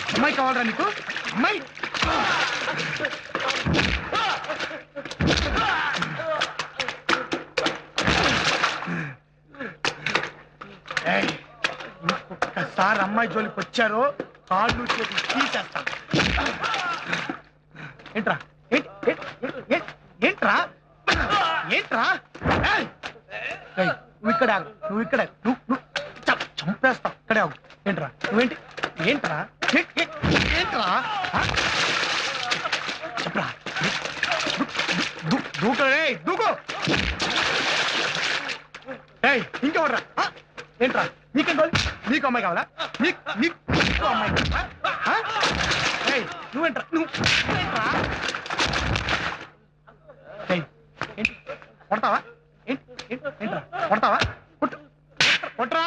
అమ్మాయి కావాలరా నీకు అమ్మాయి ఇంకొకసారి అమ్మాయి జోలికి వచ్చారో కాళ్ళు చేతులు తీసేస్తా ఏంట్రా ఏంట్రా ఏంట్రా నువ్వు ఇక్కడ నువ్వు ఇక్కడ నువ్వు చంపేస్తా ఇక్కడే ఆగు ఏంట్రా నువ్వేంటి ఏంట్రా ఏంట్రా చెప్పరా దూకరే దూకో ఇంకెవర్రా ఏంట్రా నీకేం కావాలి నీకు అమ్మాయి కావాలా నీకు అమ్మాయి నువ్వేంట్రా నువ్వేంట్రా కొడతావా ఏంట్రా కొడతావా కొట్రా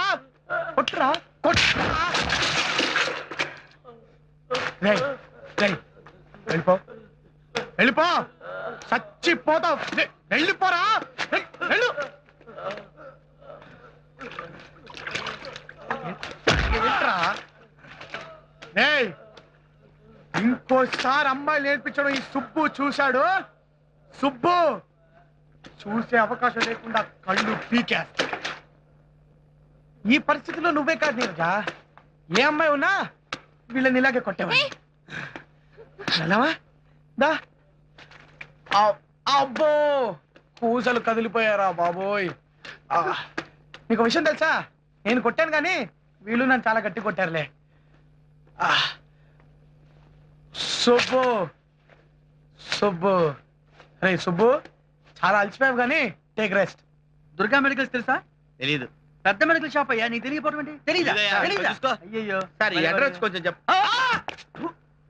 కొట్రా కొట్రా వెళ్ళిపో వెళ్ళిపో చచ్చిపోతావు వెళ్ళిపోరా వెళ్ళు ఏంట్రా ఇంకోసారి అమ్మాయి నేర్పించడం ఈ సుబ్బు చూశాడు సుబ్బు చూసే అవకాశం లేకుండా కళ్ళు పీకేస్తా ఈ పరిస్థితిలో నువ్వే కాదు నీరజా ఏ అమ్మాయి ఉన్నా వీళ్ళని ఇలాగే కొట్టేవాడి వెళ్ళవా దా అబ్బో పూసలు కదిలిపోయారా బాబోయ్ నీకు విషయం తెలుసా నేను కొట్టాను కానీ వీళ్ళు నన్ను చాలా గట్టి కొట్టారులే సుబ్బు సుబ్బు రే సుబ్బు చాలా అలసిపోయావు కానీ టేక్ రెస్ట్ దుర్గా మెడికల్స్ తెలుసా తెలీదు పెద్ద మెడికల్ షాప్ అయ్యా నీకు తెలియకపోవడం ఏంటి తెలీదా అయ్యయ్యో సార్ ఈ అడ్రస్ కొంచెం చెప్పు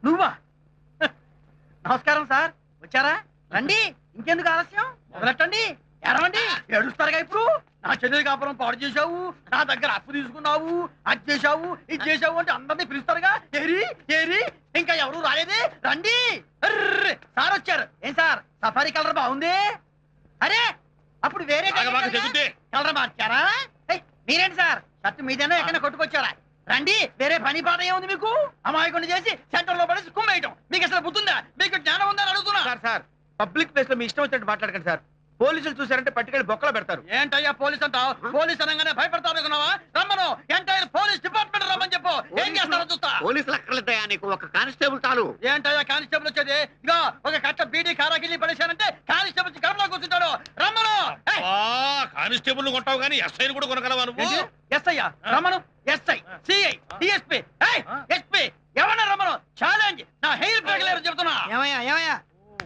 నువ్వా నమస్కారం సార్ వచ్చారా రండి ఇంకెందుకు ఆలస్యం మొదలెట్టండి ఎడవండి ఏడుస్తారుగా ఇప్పుడు నా చెల్లెలి కాపురం పాడు చేశావు, నా దగ్గర అప్పు తీసుకున్నావు, అది చేశావు, ఇది చేశావు అంటే అందరినీ పిలుస్తారుగా. ఏరి ఏరి ఇంకా ఎవరు రాలేదే, రండి. అర్రే, సార్ వచ్చారు. ఏం సార్ సఫారీ కలర్ బాగుంది? అరే అప్పుడు వేరే కలర్ మార్చారా? మీరేంటి సార్ షర్ట్ మీదైనా ఎక్కడ కొట్టుకొచ్చారా? రండి, వేరే పని పాట ఏముంది మీకు? అమాయకుని చేసి సెంటర్ లో పడి కుమ్మేయటం మీకు అసలు బుద్ధుందా? మీకు జ్ఞానం ఉందని అడుగుతున్నా. సార్ పబ్లిక్ ప్లేస్ లో మీ ఇష్టం వచ్చినట్టు మాట్లాడకండి సార్. పోలీసులు చూసారంటే పట్టుకెళ్ళి బొక్కలో పెడతారు. ఏంటయ్యా పోలీస్ అంటావు? పోలీస్ అనగానే భయపడతావు అనుకున్నావా? రమ్మను, ఎంటైర్ పోలీస్ డిపార్ట్మెంట్ రమ్మని చెప్పు. ఏం చేస్తారో చూస్తా. పోలీసులు అక్కర్లేదయా, నీకు ఒక కానిస్టేబుల్ చాలు. ఏంటయ్యా కానిస్టేబుల్ వచ్చేది? ఇగో ఒక కట్ట బీడీ కారాకిల్లి పడేశానంటే కానిస్టేబుల్ గడపలో కూర్చుంటాడు. రమ్మను. కానిస్టేబుల్ కొంటావు కానీ ఎస్ఐ కూడా కొనగలవా నువ్వు? ఎస్ఐ రమ్మను. ఎస్ఐ, సిఐ, డిఎస్పీ, ఎస్పీ ఎవరన్నా రమ్మను. ఛాలెంజ్. నా హెయిర్ బ్రేక్ చెప్తున్నా. ఏమయ్యా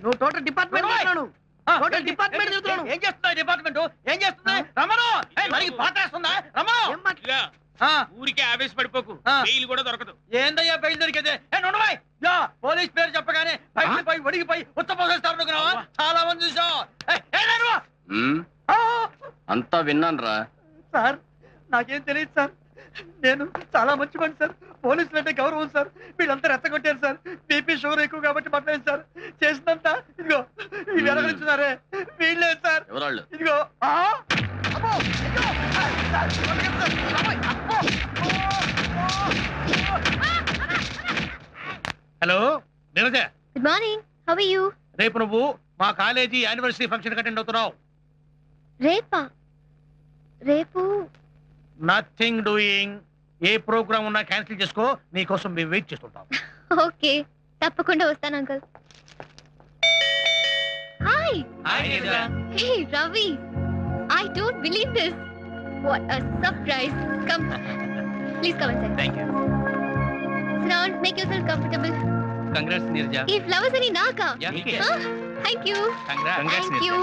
నువ్వు టోటల్ డిపార్ట్మెంట్ టోటల్ డిపార్ట్మెంట్ చెప్తున్నాను. ఏం చేస్తుంది డిపార్ట్మెంట్? ఏం చేస్తుంది? రమ్మను. మరి పాటేస్తుందా? రమ్మను. ఊరికే ఆవేశపడిపోకు, బెయిల్ కూడా దొరకదు. ఏందయ్యా బయలు దొరికేది? పోలీస్ పేరు చెప్పగానే బయటపోయి ఒడిగిపోయి ఉత్తపోసేస్తారు అనుకున్నావా? చాలా మంది చూసావు. అంతా విన్నాను రా సార్. నాకేం తెలియదు సార్. నేను చాలా మంచి పని సార్. పోలీసులు అంటే గౌరవం సార్. వీళ్ళంతా రెచ్చగొట్టారు సార్. బీపీ షుగర్ ఎక్కువ కాబట్టి పట్టలేదు సార్. చేసినంత ఇదిగో ఈ వెనకలుస్తున్నారే వీళ్ళే సార్. ఇదిగో hello Neeraja, good morning. How are you? రేపు నువ్వు మా కాలేజీ యానివర్సరీ ఫంక్షన్ అటెండ్ అవుతున్నావు. రేపా? రేపు నథింగ్ డూయింగ్. ఏ ప్రోగ్రామ్ ఉన్నా క్యాన్సిల్ చేసుకో. నీకోసం మేము వెయిట్ చేస్తుంటాం. ఓకే, తప్పకుండా వస్తాను uncle. Hi. Hey Ravi, I don't believe this. What a surprise. Come. Please come inside. Thank you. Sit down, make yourself comfortable. Congrats Nirja. ఈ ఫ్లవర్స్ అని నాకా? Thank you. Congrats Thank you.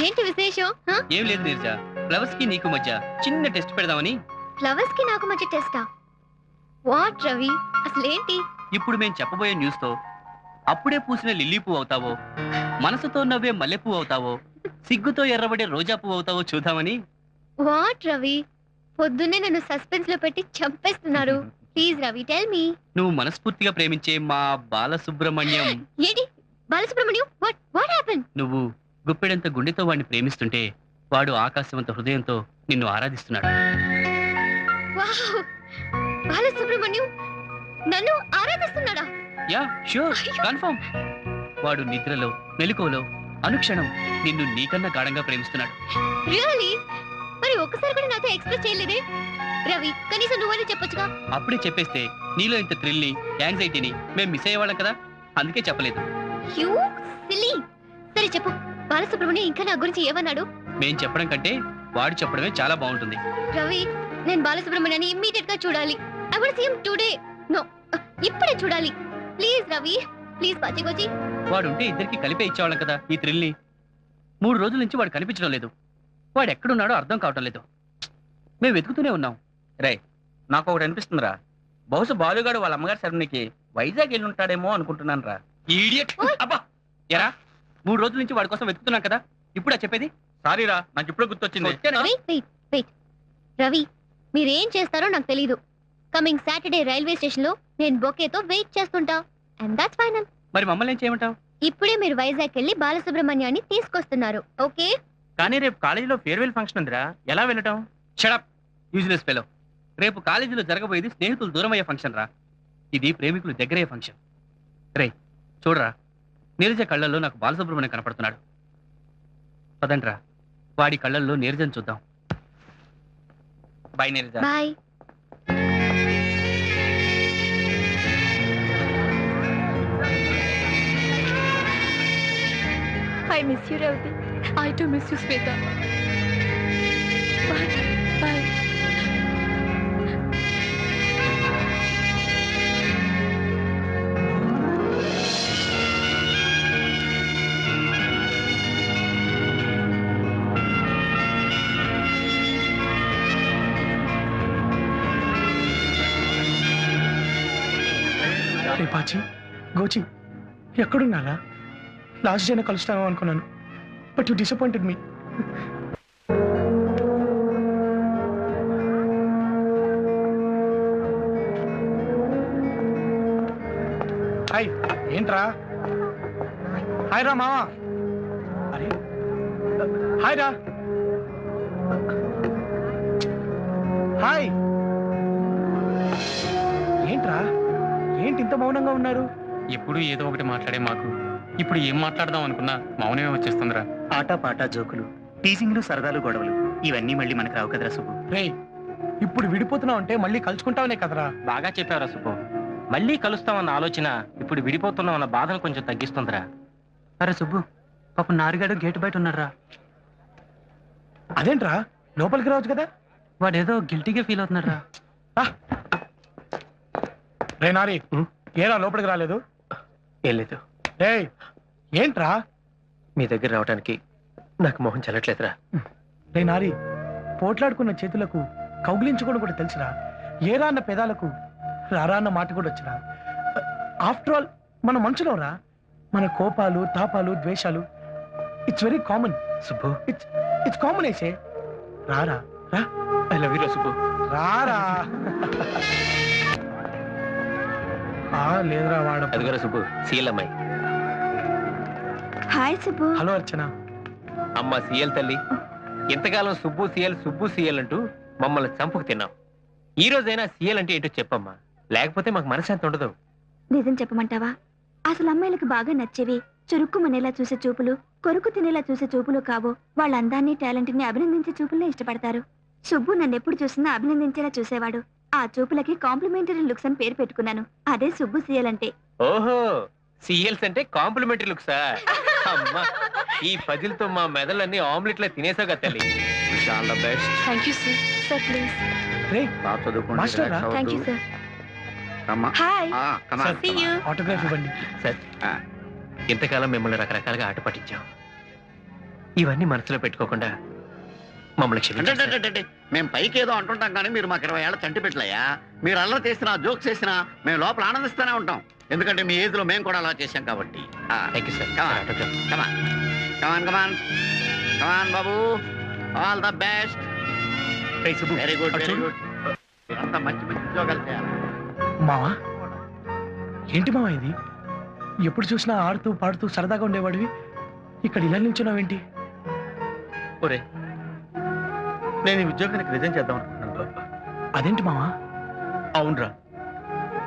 ఏంటి విశేషం? ఏం లేదు నీరజ, ఫ్లవర్స్ కి నీకు మధ్య చిన్న టెస్ట్ పెడదామని. ఫ్లవర్స్ కి నాకు మధ్య టెస్టా? వాట్ రవి, అసలేంటి? ఇప్పుడు మేము చెప్పబోయే న్యూస్ తో అప్పుడే పూసిన లిల్లీ పువ్వు అవుతావో, మనసుతో నవ్వే మల్లె పువ్వు అవుతావో, సిగ్గుతో ఎర్రబడే రోజా పువ్వు అవుతావో చూద్దామని. వాట్ రవి, పొద్దున్నే నన్ను సస్పెన్స్ లో పెట్టి చంపేస్తున్నారు. Please Ravi, tell me. నువ్వు మనస్ఫూర్తిగా ప్రేమించే మా బాలసుబ్రహ్మణ్యం. ఏంటి బాలసుబ్రహ్మణ్యం? What happen? నువ్వు గుప్పెడంత గుండెతో వాడిని ప్రేమిస్తుంటే వాడు ఆకాశవంత హృదయంతో నిన్ను ఆరాధిస్తున్నాడు. వావ్, బాలసుబ్రహ్మణ్యం నన్ను ఆరాధిస్తున్నాడా? Yeah sure, confirm. వాడు నిద్రలో మెలకువలో అనుక్షణం నిన్ను నీకన్నా గాఢంగా ప్రేమిస్తున్నాడు. రియల్లీ? మరి ఒక్కసారి కూడా నాతో ఎక్స్ప్రెస్ చేయలేదే రవి? కనీసం నువ్వని చెప్పొచ్చుగా. అప్పుడే చెప్పేస్తే నీలో ఇంత థ్రిల్ని, యాంగ్జైటీని మేము మిస్ అయ్యేవాళ్ళం కదా, అందుకే చెప్పలేదు. You silly. సరే చెప్పు, బాలసుబ్రహ్మణ్యం ఇంకా నా గురించి ఏమన్నాడు? మేం చెప్పడం కంటే వాడు చెప్పడమే చాలా బాగుంటుంది. రవి, నేను బాలసుబ్రహ్మణ్యాన్ని ఇమ్మీడియట్ గా చూడాలి. I want see him today. No, ఇప్పుడే చూడాలి. ప్లీజ్ రవి, ప్లీజ్ పచ్చికొచ్చి. వాడు ఉంటే ఇద్దరికి కలిపే ఇచ్చేవాళ్ళం కదా ఈ థ్రిల్ని. 3 రోజుల నుంచి వాడు కనిపించడం లేదు. వాడు ఎక్కడున్నాడో అర్థం కావటం లేదు. మేము వెతుకుతూనే ఉన్నాం. రే, నాకు ఒకటి అనిపిస్తుందిరా. బహుశా బాలుగాడు వాళ్ళ అమ్మగారి సరనికి వైజాగ్ వెళ్ళి ఉంటాడేమో అనుకుంటున్నాను రా. ఈడియట్. అబ్బా ఎరా, 3 రోజుల నుంచి వాడి కోసం వెతుకుతున్నాం కదా, ఇప్పుడా చెప్పేది? సారీరా, నాకు ఇప్పుడే గుర్తొచ్చింది. వెయిట్ రవి, మీరేం చేస్తారో నాకు తెలీదు. కమింగ్ సాటర్డే రైల్వే స్టేషన్ లో నేను బొకేతో వెయిట్ చేస్తుంటా. And that's final. మరి మమ్మల్ని ఏం చేయమంటావు? ఇప్పుడే మీరు వైజాగ్ వెళ్ళి బాలసుబ్రహ్మణ్యాన్ని తీసుకొస్తున్నారు. ఓకే? కానీ రేపు కాలేజీలో ఫేర్వెల్ ఫంక్షన్ ఉందిరా, ఎలా వెళ్ళటం? Shut up, useless fellow. రేపు కాలేజీలో జరగబోయేది స్నేహితులు దూరమయ్యే ఫంక్షన్ రా. ఇది ప్రేమికులు దగ్గరయ్యే ఫంక్షన్. రే చూడరా, నీరజ కళ్ళల్లో నాకు బాలసుబ్రహ్మణ్యం కనపడుతున్నాడు. పదండ్రా, వాడి కళ్ళల్లో నీరజను చూద్దాం. Bye Neeraja. Bye. I miss you, Ravi. I too miss you, Sweta. Bye. Bye. రే పాచి, గోచి, ఎక్కడున్నారా? లాస్ట్ డేనే కలుస్తామో అనుకున్నాను, but you disappointed me. Hi ఏంట్రా హాయ్ రా మావా అరే హాయ్ రా హాయ్ ఏంట్రా ఏంటి ఇంత మౌనంగా ఉన్నారు? ఎప్పుడు ఏదో ఒకటి మాట్లాడే మాకు ఇప్పుడు ఏం మాట్లాడదాం అనుకున్నా మౌనమే వచ్చేస్తుందిరా. ఆట పాట జోకులు, టీజింగ్లు, సరదాలు, గొడవలు ఇవన్నీ మళ్ళీ మనకు రావు కదరా సుబ్బు. రేయ్ ఇప్పుడు విడిపోతున్నావు అంటే మళ్ళీ కలుసుకుంటావనే కదరా. బాగా చెప్పావురా సుబ్బు. మళ్ళీ కలుస్తామన్న ఆలోచన ఇప్పుడు విడిపోతున్నామన్న బాధను కొంచెం తగ్గిస్తుందిరా. అరే సుబ్బు, పాప నారిగాడు గేటు బయట ఉన్నారా. అదేంట్రా లోపలికి రావచ్చు కదా. వాడేదో గిల్టీగా ఫీల్ అవుతున్నారా. రే నారి ఏరా లోపలికి రాలేదు? ఏం లేదు. రేయ్ ఏంట్రా మీ దగ్గర రావడానికి నాకు మొహం చెల్లట్లేదురా. రే నారి పోట్లాడుకున్న చేతులకు కౌగిలించుకోవడం కూడా తెలుసురా. ఏరా అన్న పెదాలకు రారా అన్న మాట కూడా వచ్చిరా. ఆఫ్టర్ ఆల్ మన మనుషులం రా. మన కోపాలు, తాపాలు, ద్వేషాలు it's very common Subbu. It's common వేసే. రారా రా. I love you Subbu. రారా. లేదురా వాడు. అదిగోరా సుబ్బు, సీఎల్ అమ్మాయి. హాయ్ సుబ్బు. హలో అర్చన. అమ్మ సీఎల్ తల్లి, ఎంతకాలం సుబ్బు సీఎల్ అంటూ మమ్మల్ని చంపుకు తిన్నాం. ఈ రోజైనా సీఎల్ అంటే ఏంటో చెప్పమ్మా, లేకపోతే మాకు మనశ్శాంతి ఉండదు. నిజం చెప్పమంటావా? అసలు అమ్మాయిలకు బాగా నచ్చేవి చురుక్కుమనేలా చూసే చూపులు, కొరుకు తినేలా చూసే చూపులు కావు. వాళ్ళ అందాన్ని, టాలెంట్ ని అభినందించే చూపులనే ఇష్టపడతారు. సుబ్బు నన్ను ఎప్పుడు చూసినా అభినందించేలా చూసేవాడు. ఆ చూపులకి కాంప్లిమెంటరీ లుక్స్ అని పేరు పెట్టుకున్నాను. అదే సుబ్బు సీఎల్ అంటే. ఓహో, సీఎల్స్ అంటే కాంప్లిమెంటరీ లుక్సా? అమ్మా, ఈ పజిల్తో మా మెదళ్ళన్నీ ఆమ్లెట్లా తినేసాగా తల్లి. All the best. Thank you sir. Sir please. రేయ్ మాస్టర్ రా. Thank you sir. Hi. See you. Autograph ఇవ్వండి. సార్, ఇంతకాలం మిమ్మల్ని రకరకాలుగా ఆట పట్టించాం. ఇవన్నీ మనసులో పెట్టుకోకుండా మమ్మల్ని క్షమించండి. మేము పైకి ఏదో అంటుంటాం కానీ మీరు మాకు 20 ఏళ్ళ చంటి పెట్టలయ్యా. మీరు అల్లరి చేసినా, జోక్స్ చేసినా మేము లోపల ఆనందిస్తూనే ఉంటాం. ఎందుకంటే మీ ఏజ్ లో మేము కూడా అలా చేశాం కాబట్టి. Thank you sir. Come on Babu, all the best. Very good, very good. అంతా మంచి మంచి ఉద్యోగాలు చేయాలి. మావా ఏంటి మావా ఇది? ఎప్పుడు చూసినా ఆడుతూ పాడుతూ సరదాగా ఉండేవాడివి, ఇక్కడ ఇలా నిల్చున్నావేంటి? ఒరే, నేను ఈ ఉద్యోగానికి రిజైన్ చేద్దాం అనుకుంటున్నాను. అదేంటి మావా? అవునరా,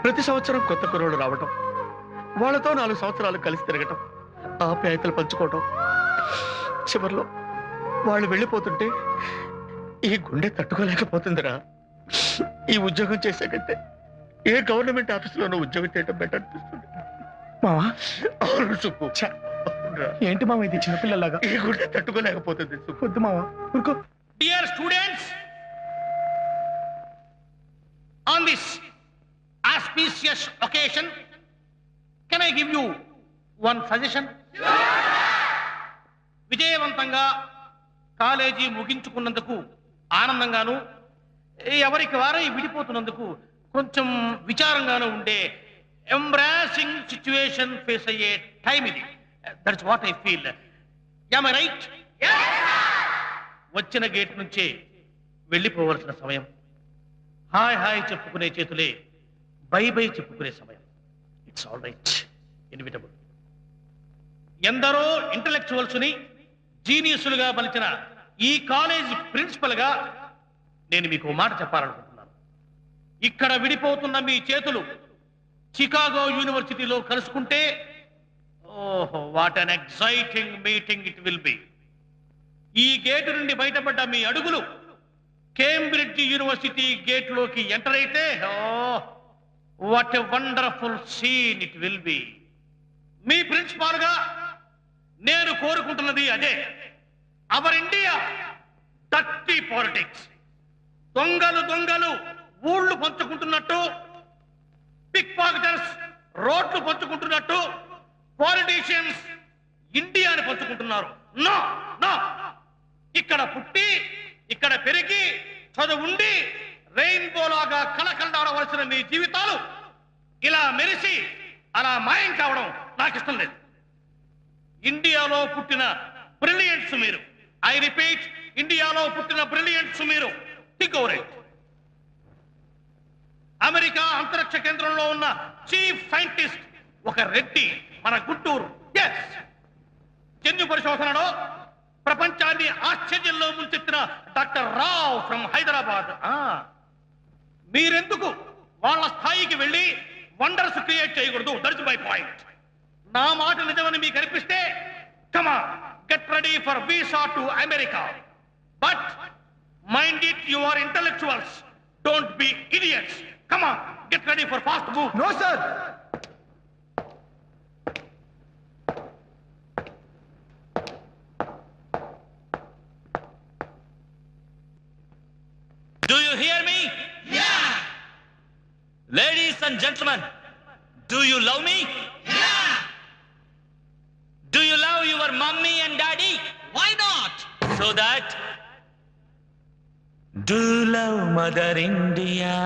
ప్రతి సంవత్సరం కొత్త కుర్రోళ్ళు రావటం, వాళ్ళతో 4 సంవత్సరాలు కలిసి తిరగటం, ఆప్యాయతలు పంచుకోవటం, చివరిలో వాళ్ళు వెళ్ళిపోతుంటే ఈ గుండె తట్టుకోలేకపోతుందిరా. ఈ ఉద్యోగం చేసే కంటే ఏ గవర్నమెంట్ ఆఫీసులోనూ ఉద్యోగం చేయటం బెటర్ అనిపిస్తుంది. మావా అవును సుబ్బు. ఏంటి మావా ఇది చిన్నపిల్లలాగా? ఈ గుండె తట్టుకోలేకపోతుంది సుబ్బు. వద్దు మావా, ఊరుకో. Dear students, on this auspicious occasion, can I give you one suggestion? విజయవంతంగా కాలేజీ ముగించుకున్నందుకు ఆనందంగాను, ఎవరికి వారై విడిపోతున్నందుకు కొంచెం విచారంగాను ఉండే ఎంబ్రాసింగ్ సిచ్యువేషన్ ఫేస్ అయ్యే టైం ఇది. That's what I feel. Am I right? వచ్చిన గేట్ నుంచే వెళ్ళిపోవలసిన సమయం. హాయ్ హాయ్ చెప్పుకునే చేతులే బై బై చెప్పుకునే సమయం. It's all right, inevitable. ఎందరో ఇంటలెక్చువల్స్ ని జీనియస్లుగా మలిచిన ఈ కాలేజ్ ప్రిన్సిపల్ గా నేను మీకు మాట చెప్పాలనుకుంటున్నాను. ఇక్కడ విడిపోతున్న మీ చేతులు చికాగో యూనివర్సిటీలో కలుసుకుంటే, ఓహో what an exciting meeting it will be. ఈ గేటు నుండి బయటపడ్డ మీ అడుగులు కేంబ్రిడ్జ్ యూనివర్సిటీ గేట్ లోకి ఎంటర్ అయితే, what a wonderful scene it will be. Me principal గా నేను కోరుకుంటున్నది అదే. Our India dirty politics. దొంగలు ఊళ్ళు పంచుకుంటున్నట్టు, పిక్ పాకెటర్స్ రోడ్లు పంచుకుంటున్నట్టు పాలిటీషియన్స్ ఇండియాని పంచుకుంటున్నారు. నో నో, ఇక్కడ పుట్టి, ఇక్కడ పెరిగి, చదువుండి, రెయిన్బో లాగా కళకళలాడవలసిన మీ జీవితాలు ఇలా మెరిసి అలా మాయం కావడం నాకు ఇష్టం లేదు. ఇండియాలో పుట్టిన బ్రిలియంట్స్ మీరు. ఐ రిపీట్, ఇండియాలో పుట్టిన బ్రిలియంట్స్ మీరు. Think over it. అమెరికా అంతరిక్ష కేంద్రంలో ఉన్న చీఫ్ సైంటిస్ట్ ఒక రెడ్డి మన గుంటూరు జన్యు పరిశోధనలో ప్రపంచాన్ని ఆశ్చర్యంలో ముంచెత్తిన డాక్టర్ రావ్ ఫ్రమ్ హైదరాబాద్. మీరెందుకు వాళ్ళ స్థాయికి వెళ్ళి వండర్స్ క్రియేట్ చేయకూడదు? That's my point. నా మాట నిజమని మీకు అనిపిస్తే come on, get ready for visa to America. But mind it, you are intellectuals, don't be idiots. Come on, get ready for fast move. No sir. Do you hear me? Yeah. Ladies and gentlemen, do you love me? Yeah. Do you love your mommy and daddy? Why not? So that do love Mother India.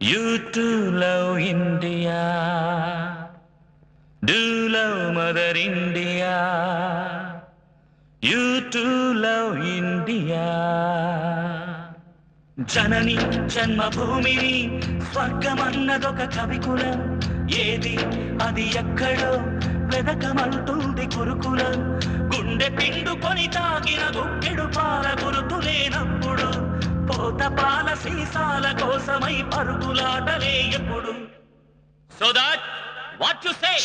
You too love India. Do love Mother India. You too love India. జనని జన్మభూమిని స్వర్గమన్నదొక కవికులం. ఏది అది ఎక్కడో వెదకమంటుంది కురుకులం. గుండె పిండుకొని తాగిన గుక్కెడు పాల గురుతులేనప్పుడు పోత పాల సీసాల కోసమై పరుగులాటలే ఎప్పుడు. So that what you say?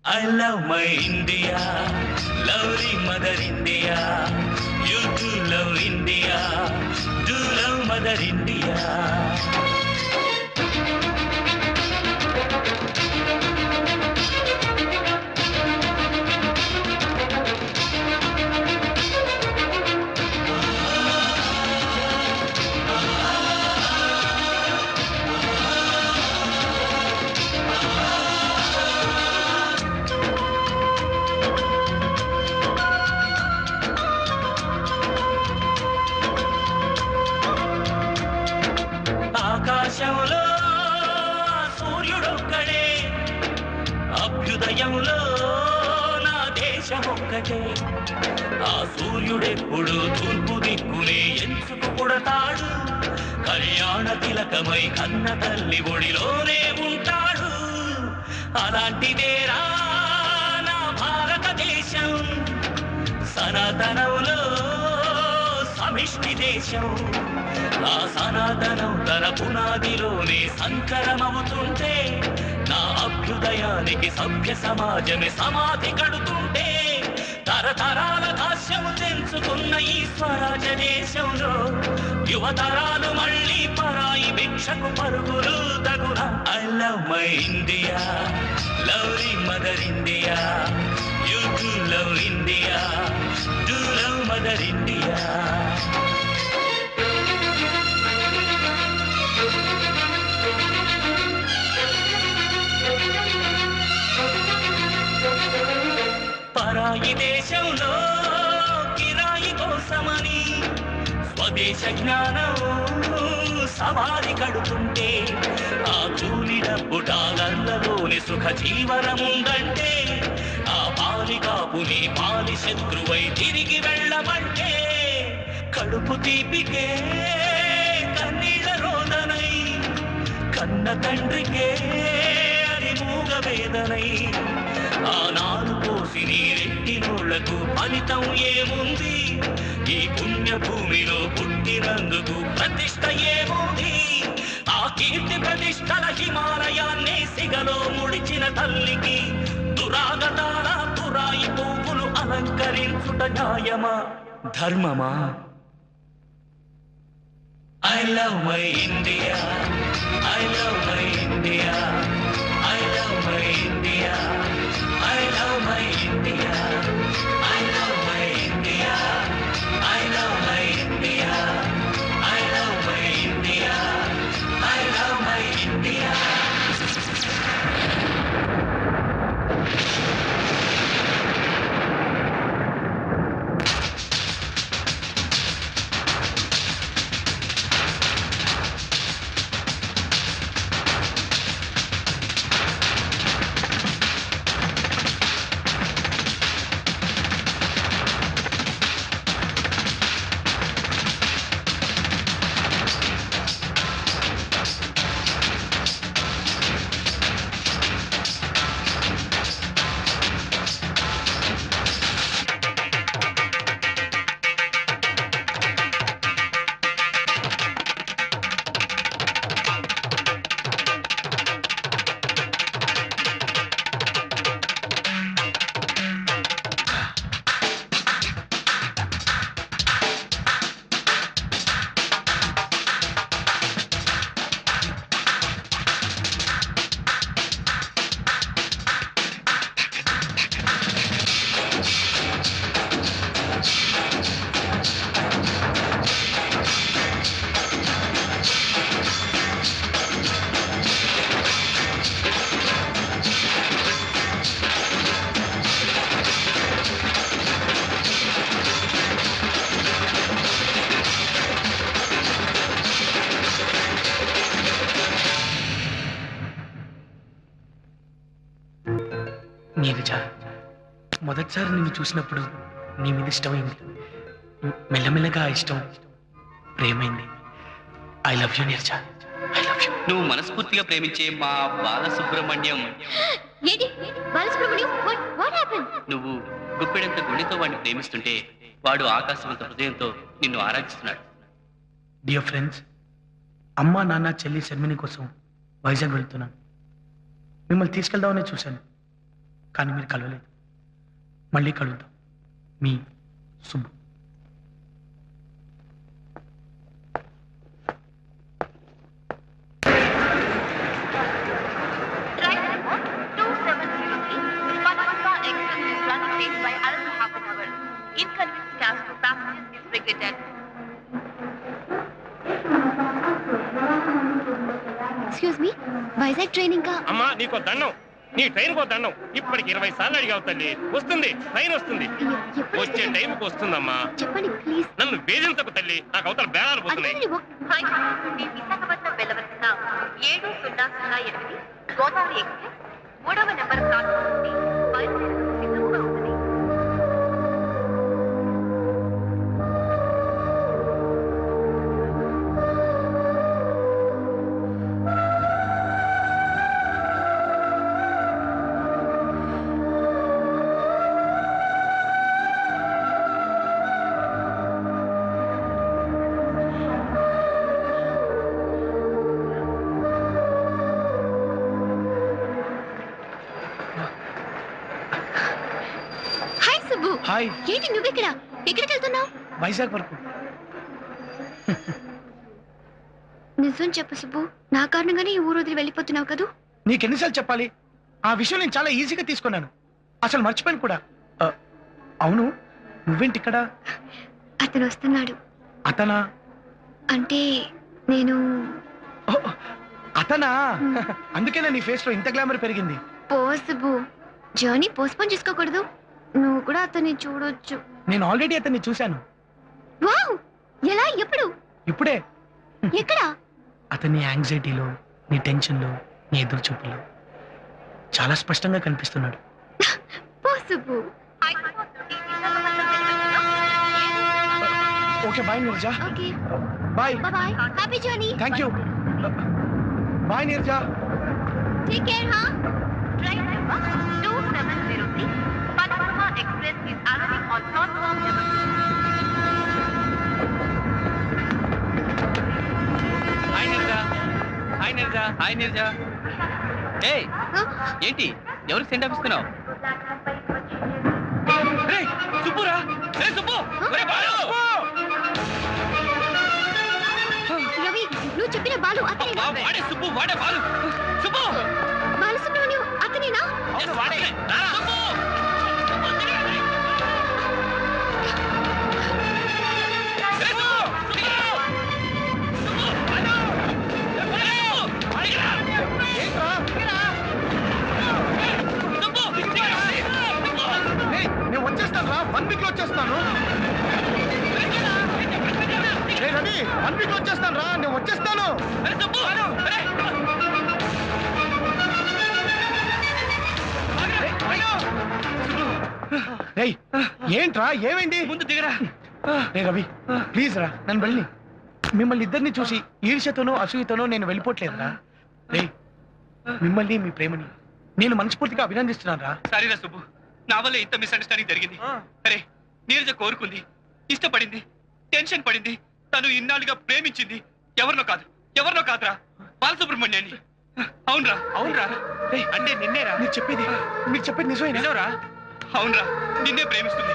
I love my India, lovely Mother India. You too love India, do love Mother India. ఆకాశంలో సూర్యుడొక్కడే, అభ్యుదయంలో నా దేశమొక్కటే. ఆ సూర్యుడెప్పుడు తూర్పు దిక్కునే ఎంచుకు పుడతాడు. కళ్యాణ తిలకమై కన్న తల్లి ఒడిలోనే ఉంటాడు. అలాంటిదేరా నా భారతదేశం, సనాతనంలో సమిష్టి దేశం. ఆ సనాతనం తన పునాదిలోనే సంకరమవుతుంటే, నా అభ్యుదయానికి సభ్య సమాజమే సమాధి కడుతుంటే, తరతరాల భాష్యము తెంచుకున్న ఈ స్వరాజ దేశంలో యువతరాలు మళ్ళీ పరాయి భిక్షకు పరుగులు తగున. I love my India, lovely mother India. You too love India, do love mother India. పరాయి దేశంలో కిరాయి కోసమని స్వదేశ జ్ఞానం సవారి కడుతుంటే, ఆ కూలి డబ్బు డాలర్లలోని సుఖ జీవనముందంటే, ఆ పాలి కాపుని పాలి శత్రువై తిరిగి వెళ్ళమంటే, కడుపు తీపికే కన్నీళ్ళ రోదనై, కన్న తండ్రికే అది మూగ వేదనై. ఆనాడు పోసి నీరెట్టినోళ్లకు ఫలితం ఏముంది? ఈ పుణ్యభూమిలో పుట్టినందుకు ప్రతిష్ట ఏముంది? ఆ కీర్తి ప్రతిష్టల హిమాలయాన్ని సిగలో ముడిచిన తల్లికి దురాగతాల తురాయి పువ్వులు అలంకరించుట న్యాయమా, ధర్మమా? I love my India, I love my India, I love my India, I love my India, I love my India, I love my India, I love my India, I love my India. Neeraja, మొదటిసారి నిన్ను చూసినప్పుడు నీ మీద ఇష్టమైంది. మెల్లమెల్లగా ఆ ఇష్టం ప్రేమైంది. I love you Neeraja, I love you. నువ్వు మనస్ఫూర్తిగా ప్రేమించే మా బాలసుబ్రహ్మణ్యం, నువ్వు గుప్పెడంత గుండెతో వాడిని ప్రేమిస్తుంటే వాడు ఆకాశవంత హృదయంతో నిన్ను ఆరాధిస్తున్నాడు. డియర్ ఫ్రెండ్స్, అమ్మ నాన్న చెల్లి శర్మిని కోసం వైజాగ్ వెళ్తున్నాను. మిమ్మల్ని తీసుకెళ్దామని చూశాను, కానీ మీరు కలవలేదు. మళ్ళీ కలుద్దాం. మీ Subbu. Excuse me, Vizag train ఇంకా? అమ్మా నీకో దండం, నీ ట్రైన్ కో దండం. ఇప్పటికి 20 సార్లు అడిగావు తల్లి. వస్తుంది, ట్రైన్ వస్తుంది. వచ్చే టైంకి వస్తుందమ్మా. చెప్పండి ప్లీజ్. నన్ను వేధించకు తల్లి, నాకు అవతల బేరాలు పోతున్నాయి. విశాఖపట్నం వెళ్ళవలసిన 7008 గోదావరి ఎక్స్ప్రెస్ 3వ నెంబర్ ప్లాట్ఫామ్ నుండి బయలుదేరడం సిద్ధంగా ఉంది. హాయ్. ఏంటి నువ్వు ఇక్కడ? ఎక్కడికి వెళ్తున్నావు? వైజాగ్ వరకు. నిజం చెప్పు సుబ్బు, నా కారణంగానే ఈ ఊరు వదిలి వెళ్ళిపోతున్నావు కదూ? నీకెన్నిసార్లు చెప్పాలి? ఆ విషయం నేను చాలా ఈజీగా తీసుకున్నాను, అసలు మర్చిపోయాను కూడా. అవును, నువ్వేంటి ఇక్కడ? అతను వస్తున్నాడు. అతనా? అంటే నేను. అతనా? అందుకేనా నీ ఫేస్ లో ఇంత గ్లామర్ పెరిగింది? పో సుబ్బు, జర్నీ పోస్ట్పోన్ చేసుకోకూడదు. నువ్వు కూడా అతన్ని చూడొచ్చు. నేను ఆల్రెడీ అతన్ని చూశాను. వావ్! ఎలా? ఎప్పుడు? ఇప్పుడే. ఎక్కడ? అతని యాంగ్జైటీలో, నీ టెన్షన్లో, నీ ఎదురు చూపులో చాలా స్పష్టంగా కనిపిస్తున్నాడు. పో Subbu. Okay bye Neeraja. Okay bye. Bye. Happy journey. Thank you. Bye Neeraja. Take care. హా. Train number 2703 Panorama Express is arriving on platform number 2. Hi Neerja, hi Neerja, hi Neerja. ఏయ్, ఏంటి ఎవరికి సెండ్ ఆఫ్ ఇస్తున్నావు? సుబ్బురా, సుబ్బు. రవి, నువ్వు చెప్పిన బాలు అతనేనా? వాడే సుబ్బు, వాడే బాలు. సుబ్బు, బాలసుబ్రహ్మణ్యం అతనేనా? వాడే. సుబ్బు. నేను వచ్చేస్తాను రా, 1 వీక్ లో వచ్చేస్తాను. రవి, 1 వీక్ లో వచ్చేస్తాను రా, నేను వచ్చేస్తాను. రేయ్, ఏంట్రా, ఏమైంది? ముందు దిగరా. రే రవి, ప్లీజ్ రా, నన్ను వెళ్ళి. మిమ్మల్ని ఇద్దరిని చూసి ఈర్ష్యతోనో అసూయతోనో నేను వెళ్ళిపోవట్లేదురా. రే, మిమ్మల్ని మీ ప్రేమని నేను మనస్ఫూర్తిగా అభినందిస్తున్నాను రా. సరేరా సుబ్బు, నా వల్ల ఇంత మిస్అండర్స్టాండింగ్ జరిగింది. అరే, నీరజ కోరుకుంది, ఇష్టపడింది, టెన్షన్ పడింది. తను ఇన్నాళ్ళుగా ప్రేమించింది ఎవరినో కాదురా, బాలసుబ్రహ్మణ్యాన్ని. అవునరా, అవునరా. అంటే నిన్నేరా? మీరు చెప్పేది నిజమేనా? నిజంరా, అవునరా, నిన్నే ప్రేమిస్తుంది.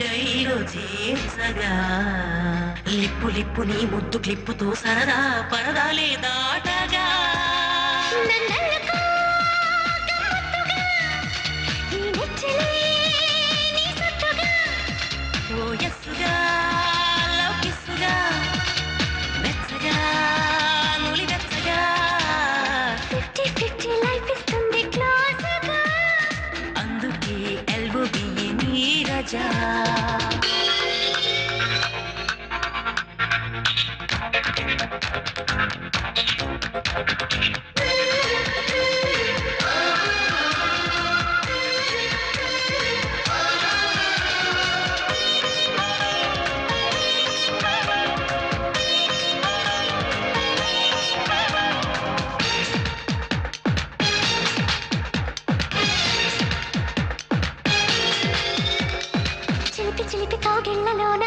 డైలో చేర్చగా లిప్పు లిప్పు నీ ముద్దు క్లిప్పుతో సరదా పరదాలే దాటగా ఓ ఎస్సుగా లవ్ కిస్సుగా వెచ్చగా నులి వెచ్చగా 50-50 లైఫ్ ఇస్తుంది క్లోజ్గా అందుకే ఎల్బో బియ్యి నీరజా చిలిపి చిలిపి కౌగిళ్ళలోన